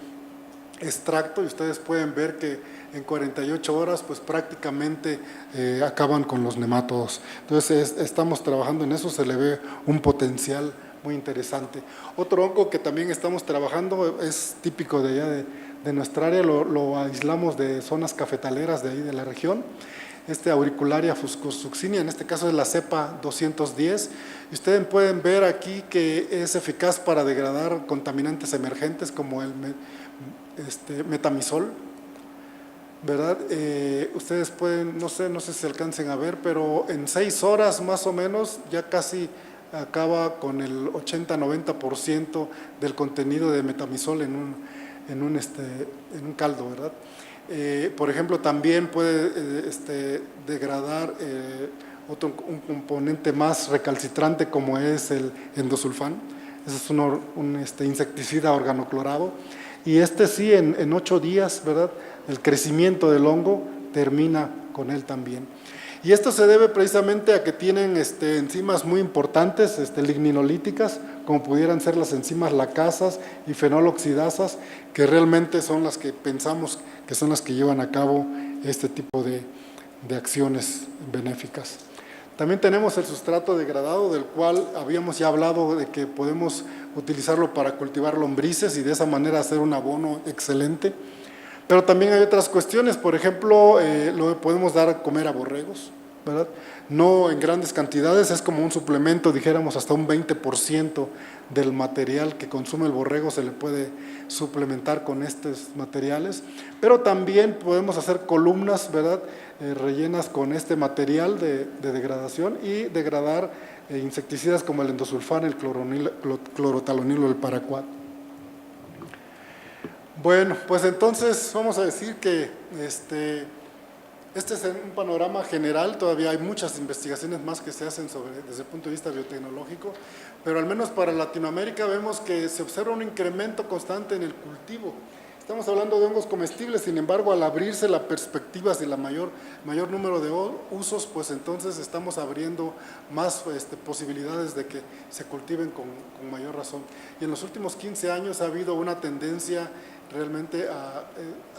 extracto, y ustedes pueden ver que en 48 horas pues prácticamente acaban con los nematodos. Entonces estamos trabajando en eso, se le ve un potencial muy interesante. Otro hongo que también estamos trabajando es típico de allá de nuestra área, lo aislamos de zonas cafetaleras de ahí de la región. Auricularia fuscosuccinia, en este caso es la cepa 210, y ustedes pueden ver aquí que es eficaz para degradar contaminantes emergentes como el metamizol, ¿verdad? Ustedes pueden, no sé si se alcancen a ver, pero en 6 horas más o menos ya casi acaba con el 80-90% del contenido de metamizol en un caldo, ¿verdad? Por ejemplo, también puede degradar un componente más recalcitrante como es el endosulfán. Ese es un insecticida organoclorado. Y sí, en 8 días, ¿verdad? El crecimiento del hongo termina con él también. Y esto se debe precisamente a que tienen enzimas muy importantes, ligninolíticas, como pudieran ser las enzimas lacasas y fenoloxidasas, que realmente son las que pensamos que son las que llevan a cabo este tipo de acciones benéficas. También tenemos el sustrato degradado, del cual habíamos ya hablado de que podemos utilizarlo para cultivar lombrices y de esa manera hacer un abono excelente. Pero también hay otras cuestiones, por ejemplo, lo podemos dar a comer a borregos, ¿verdad? No en grandes cantidades, es como un suplemento, dijéramos hasta un 20% del material que consume el borrego se le puede suplementar con estos materiales, pero también podemos hacer columnas, ¿verdad? Rellenas con este material de degradación y degradar insecticidas como el endosulfán, el clorotalonilo o el paraquat. Bueno, pues entonces vamos a decir que este es un panorama general. Todavía hay muchas investigaciones más que se hacen desde el punto de vista biotecnológico, pero al menos para Latinoamérica vemos que se observa un incremento constante en el cultivo. Estamos hablando de hongos comestibles, sin embargo, al abrirse la perspectiva de la mayor número de usos, pues entonces estamos abriendo más posibilidades de que se cultiven con mayor razón. Y en los últimos 15 años ha habido una tendencia realmente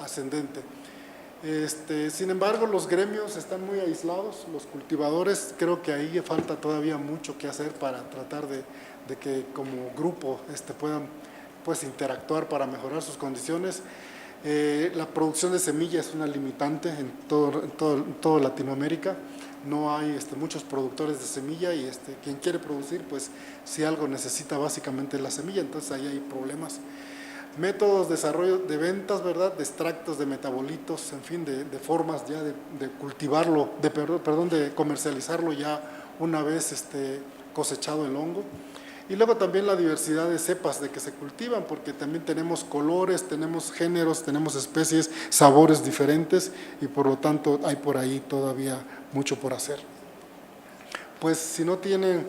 ascendente. Sin embargo, los gremios están muy aislados, los cultivadores, creo que ahí falta todavía mucho que hacer para tratar de que como grupo puedan pues interactuar para mejorar sus condiciones. La producción de semillas es una limitante en toda Latinoamérica. No hay muchos productores de semilla y quien quiere producir, pues si algo necesita básicamente la semilla, entonces ahí hay problemas. Métodos de desarrollo de ventas, ¿verdad? De extractos, de metabolitos, en fin, de formas ya de cultivarlo, de comercializarlo ya una vez cosechado el hongo. Y luego también la diversidad de cepas de que se cultivan, porque también tenemos colores, tenemos géneros, tenemos especies, sabores diferentes y por lo tanto hay por ahí todavía mucho por hacer. Pues si no tienen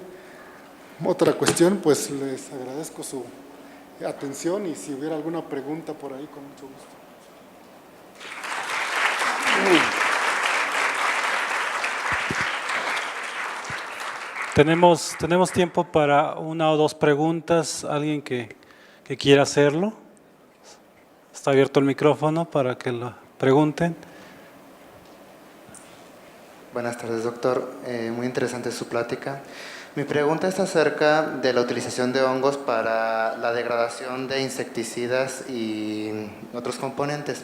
otra cuestión, pues les agradezco su atención y si hubiera alguna pregunta por ahí, con mucho gusto. Tenemos tiempo para 1 o 2 preguntas. ¿Alguien que quiera hacerlo? Está abierto el micrófono para que lo pregunten. Buenas tardes, doctor. Muy interesante su plática. Mi pregunta es acerca de la utilización de hongos para la degradación de insecticidas y otros componentes.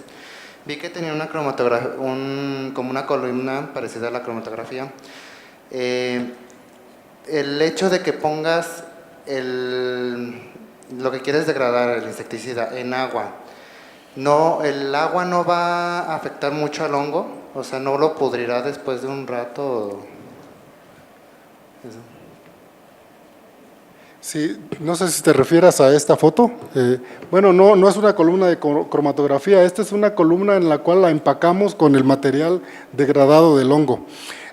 Vi que tenía una cromatografía, como una columna parecida a la cromatografía. El hecho de que pongas lo que quiere es degradar el insecticida en agua. No, el agua no va a afectar mucho al hongo, o sea, no lo pudrirá después de un rato. Eso. Sí, no sé si te refieras a esta foto. Bueno, no es una columna de cromatografía, esta es una columna en la cual la empacamos con el material degradado del hongo.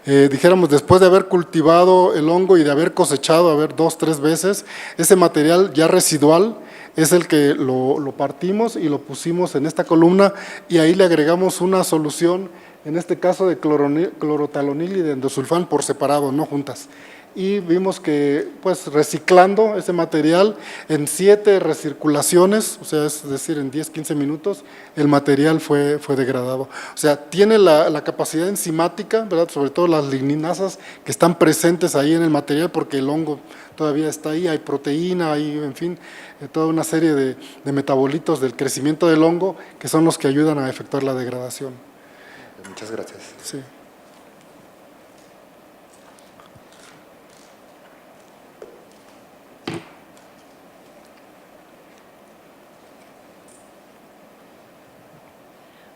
Dijéramos, después de haber cultivado el hongo y de haber cosechado, 2, 3 veces, ese material ya residual es el que lo partimos y lo pusimos en esta columna y ahí le agregamos una solución, en este caso de clorotalonil y de endosulfán por separado, no juntas. Y vimos que, pues, reciclando ese material en 7 recirculaciones, o sea, es decir, en 10, 15 minutos, el material fue degradado. O sea, tiene la capacidad enzimática, ¿verdad? Sobre todo las ligninasas que están presentes ahí en el material, porque el hongo todavía está ahí, hay proteína, hay, en fin, toda una serie de metabolitos del crecimiento del hongo que son los que ayudan a efectuar la degradación. Muchas gracias. Sí.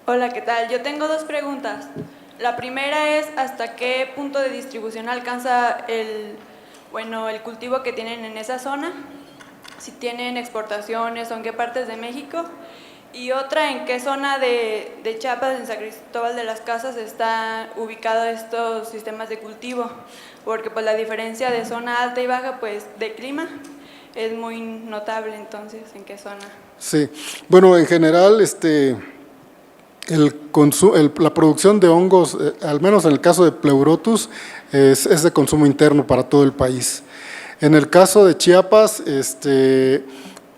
Hola, ¿qué tal? Yo tengo 2 preguntas. La primera es, ¿hasta qué punto de distribución alcanza el cultivo que tienen en esa zona? Si tienen exportaciones o en qué partes de México. Y otra, ¿en qué zona de Chiapas, en San Cristóbal de las Casas, están ubicados estos sistemas de cultivo? Porque pues la diferencia de zona alta y baja, pues de clima, es muy notable. Entonces, ¿en qué zona? Sí, bueno, en general, la producción de hongos, al menos en el caso de Pleurotus, es de consumo interno para todo el país. En el caso de Chiapas,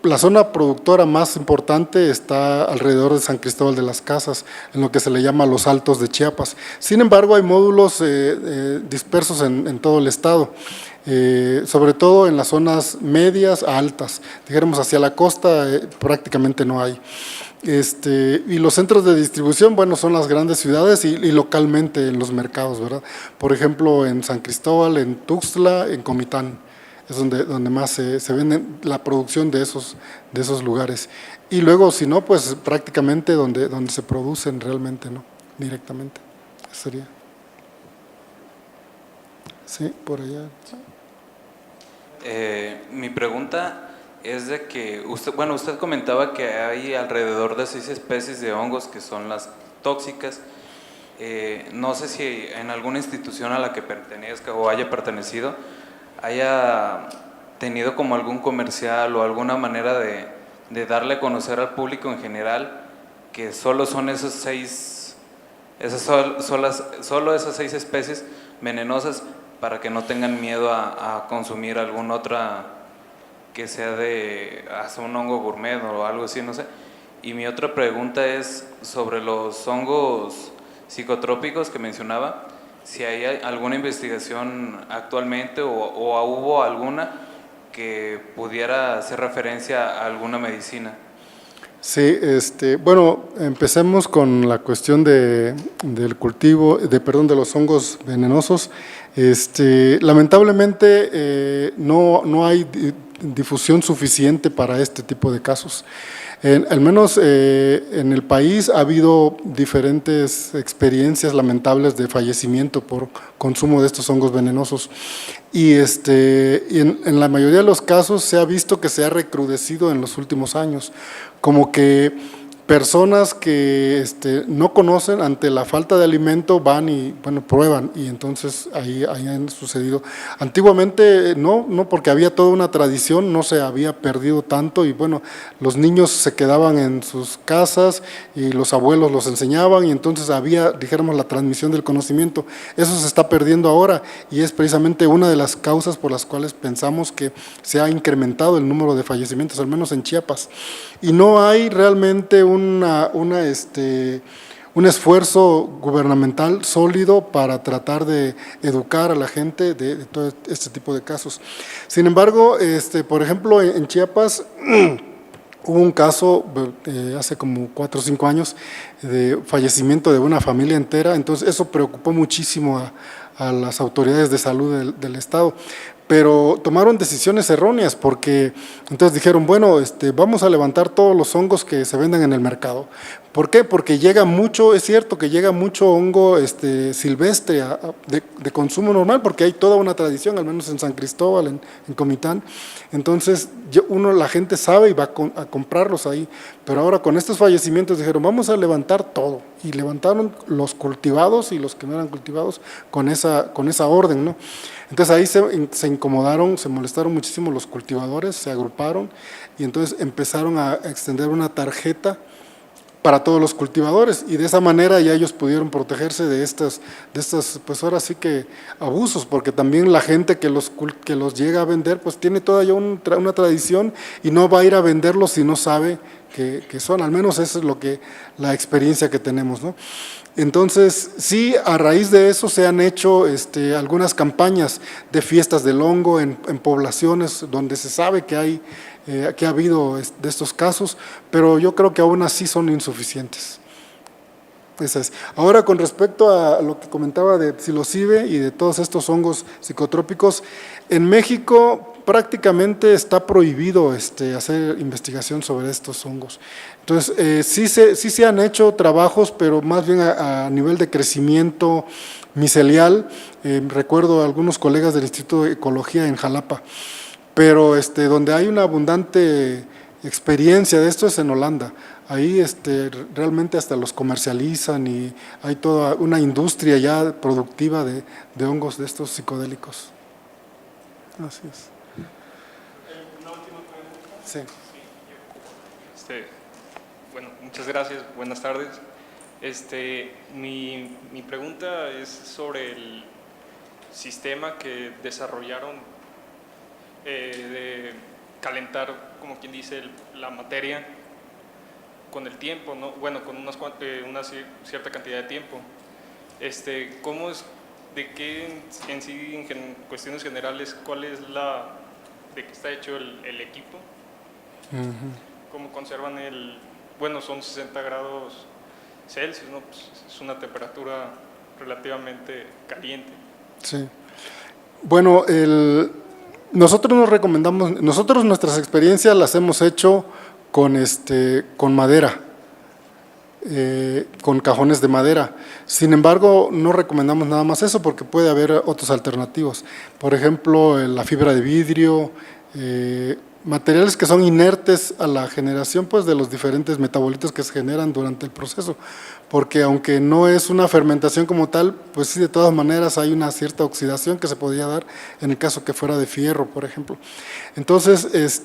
la zona productora más importante está alrededor de San Cristóbal de las Casas, en lo que se le llama los Altos de Chiapas. Sin embargo, hay módulos dispersos en todo el estado, sobre todo en las zonas medias a altas. Dijéramos, hacia la costa prácticamente no hay. Y los centros de distribución, bueno, son las grandes ciudades y localmente en los mercados, ¿verdad? Por ejemplo, en San Cristóbal, en Tuxtla, en Comitán, es donde más se vende la producción de esos lugares. Y luego, si no, pues prácticamente donde se producen realmente, ¿no? Directamente, sería. Sí, por allá. Mi pregunta es de que usted comentaba que hay alrededor de 6 especies de hongos que son las tóxicas. No sé si en alguna institución a la que pertenezca o haya pertenecido haya tenido como algún comercial o alguna manera de darle a conocer al público en general que solo son esas 6 especies venenosas, para que no tengan miedo a consumir alguna otra que sea hasta un hongo gourmet o algo así, no sé. Y mi otra pregunta es sobre los hongos psicotrópicos que mencionaba, si hay alguna investigación actualmente o hubo alguna que pudiera hacer referencia a alguna medicina. Sí, bueno, empecemos con la cuestión del cultivo, de los hongos venenosos. Lamentablemente no hay difusión suficiente para este tipo de casos. Al menos en el país ha habido diferentes experiencias lamentables de fallecimiento por consumo de estos hongos venenosos y en la mayoría de los casos se ha visto que se ha recrudecido en los últimos años, como que personas que no conocen, ante la falta de alimento van y prueban, y entonces ahí han sucedido. Antiguamente no, porque había toda una tradición, no se había perdido tanto, y bueno, los niños se quedaban en sus casas y los abuelos los enseñaban, y entonces había, dijéramos, la transmisión del conocimiento. Eso se está perdiendo ahora y es precisamente una de las causas por las cuales pensamos que se ha incrementado el número de fallecimientos, al menos en Chiapas. Y no hay realmente un esfuerzo gubernamental sólido para tratar de educar a la gente de todo este tipo de casos. Sin embargo, por ejemplo, en Chiapas hubo un caso hace como 4 o 5 años de fallecimiento de una familia entera, entonces eso preocupó muchísimo a las autoridades de salud del estado. pero tomaron decisiones erróneas porque entonces dijeron, bueno, vamos a levantar todos los hongos que se vendan en el mercado. ¿Por qué? Porque llega mucho, es cierto que llega mucho hongo silvestre de consumo normal, porque hay toda una tradición, al menos en San Cristóbal, en Comitán. Entonces, la gente sabe y va a comprarlos ahí. Pero ahora con estos fallecimientos dijeron, vamos a levantar todo. Y levantaron los cultivados y los que no eran cultivados con esa orden, ¿no? Entonces ahí se incomodaron, se molestaron muchísimo los cultivadores, se agruparon y entonces empezaron a extender una tarjeta para todos los cultivadores y de esa manera ya ellos pudieron protegerse de estas pues ahora sí que abusos, porque también la gente que los llega a vender pues tiene todavía una tradición y no va a ir a venderlos si no sabe que son, al menos esa es la experiencia que tenemos, ¿no? Entonces, sí, a raíz de eso se han hecho algunas campañas de fiestas del hongo en poblaciones donde se sabe que ha habido de estos casos, pero yo creo que aún así son insuficientes. Esa es. Ahora, con respecto a lo que comentaba de psilocibe y de todos estos hongos psicotrópicos, en México prácticamente está prohibido hacer investigación sobre estos hongos. Entonces, sí se han hecho trabajos, pero más bien a nivel de crecimiento micelial. Recuerdo a algunos colegas del Instituto de Ecología en Jalapa, pero donde hay una abundante experiencia de esto es en Holanda. Ahí realmente hasta los comercializan y hay toda una industria ya productiva de hongos de estos psicodélicos. Así es. Una última pregunta. Sí. Bueno, muchas gracias, buenas tardes. Mi pregunta es sobre el sistema que desarrollaron de calentar, como quien dice, la materia con el tiempo, ¿no? Bueno, con una cierta cantidad de tiempo. ¿Cómo es, de qué en sí, en cuestiones generales, cuál es de qué está hecho el equipo? ¿Cómo conservan bueno, son 60 grados Celsius, ¿no? Pues es una temperatura relativamente caliente. Sí. Bueno, nosotros nuestras experiencias las hemos hecho con madera, con cajones de madera. Sin embargo, no recomendamos nada más eso porque puede haber otros alternativos. Por ejemplo, la fibra de vidrio, materiales que son inertes a la generación pues, de los diferentes metabolitos que se generan durante el proceso, porque aunque no es una fermentación como tal, pues sí, de todas maneras hay una cierta oxidación que se podría dar en el caso que fuera de fierro, por ejemplo. Entonces,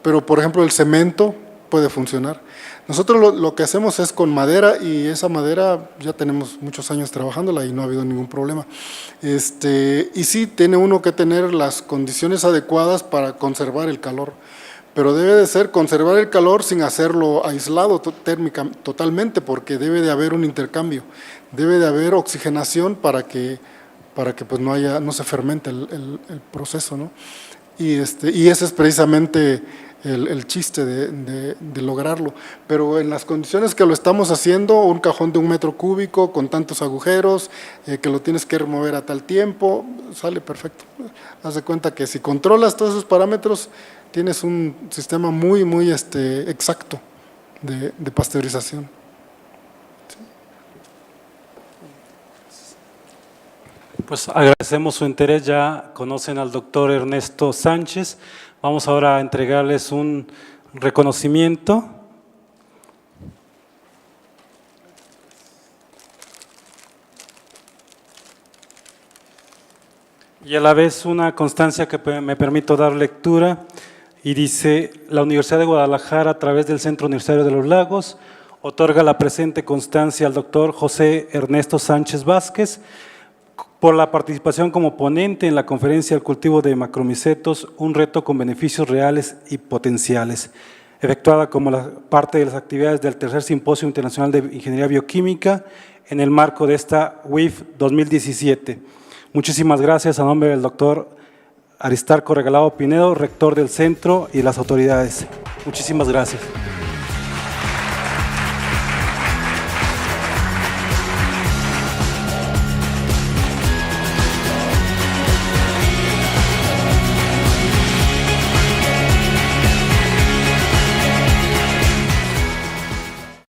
pero por ejemplo el cemento puede funcionar. Nosotros lo que hacemos es con madera y esa madera ya tenemos muchos años trabajándola y no ha habido ningún problema. Y sí, tiene uno que tener las condiciones adecuadas para conservar el calor, pero debe de ser conservar el calor sin hacerlo aislado térmica totalmente, porque debe de haber un intercambio, debe de haber oxigenación para que pues no se fermente el proceso, ¿no? Y ese es precisamente el chiste de lograrlo, pero en las condiciones que lo estamos haciendo, un cajón de 1 metro cúbico con tantos agujeros, que lo tienes que remover a tal tiempo, sale perfecto. Haz de cuenta que si controlas todos esos parámetros, tienes un sistema muy, muy exacto de pasteurización. Pues agradecemos su interés, ya conocen al doctor Ernesto Sánchez. Vamos ahora a entregarles un reconocimiento. Y a la vez una constancia que me permito dar lectura y dice: la Universidad de Guadalajara, a través del Centro Universitario de los Lagos, otorga la presente constancia al doctor José Ernesto Sánchez Vázquez por la participación como ponente en la conferencia El cultivo de macromicetos, un reto con beneficios reales y potenciales, efectuada como parte de las actividades del tercer Simposio Internacional de Ingeniería Bioquímica en el marco de esta WIF 2017. Muchísimas gracias a nombre del doctor Aristarco Regalado Pinedo, rector del centro, y las autoridades. Muchísimas gracias.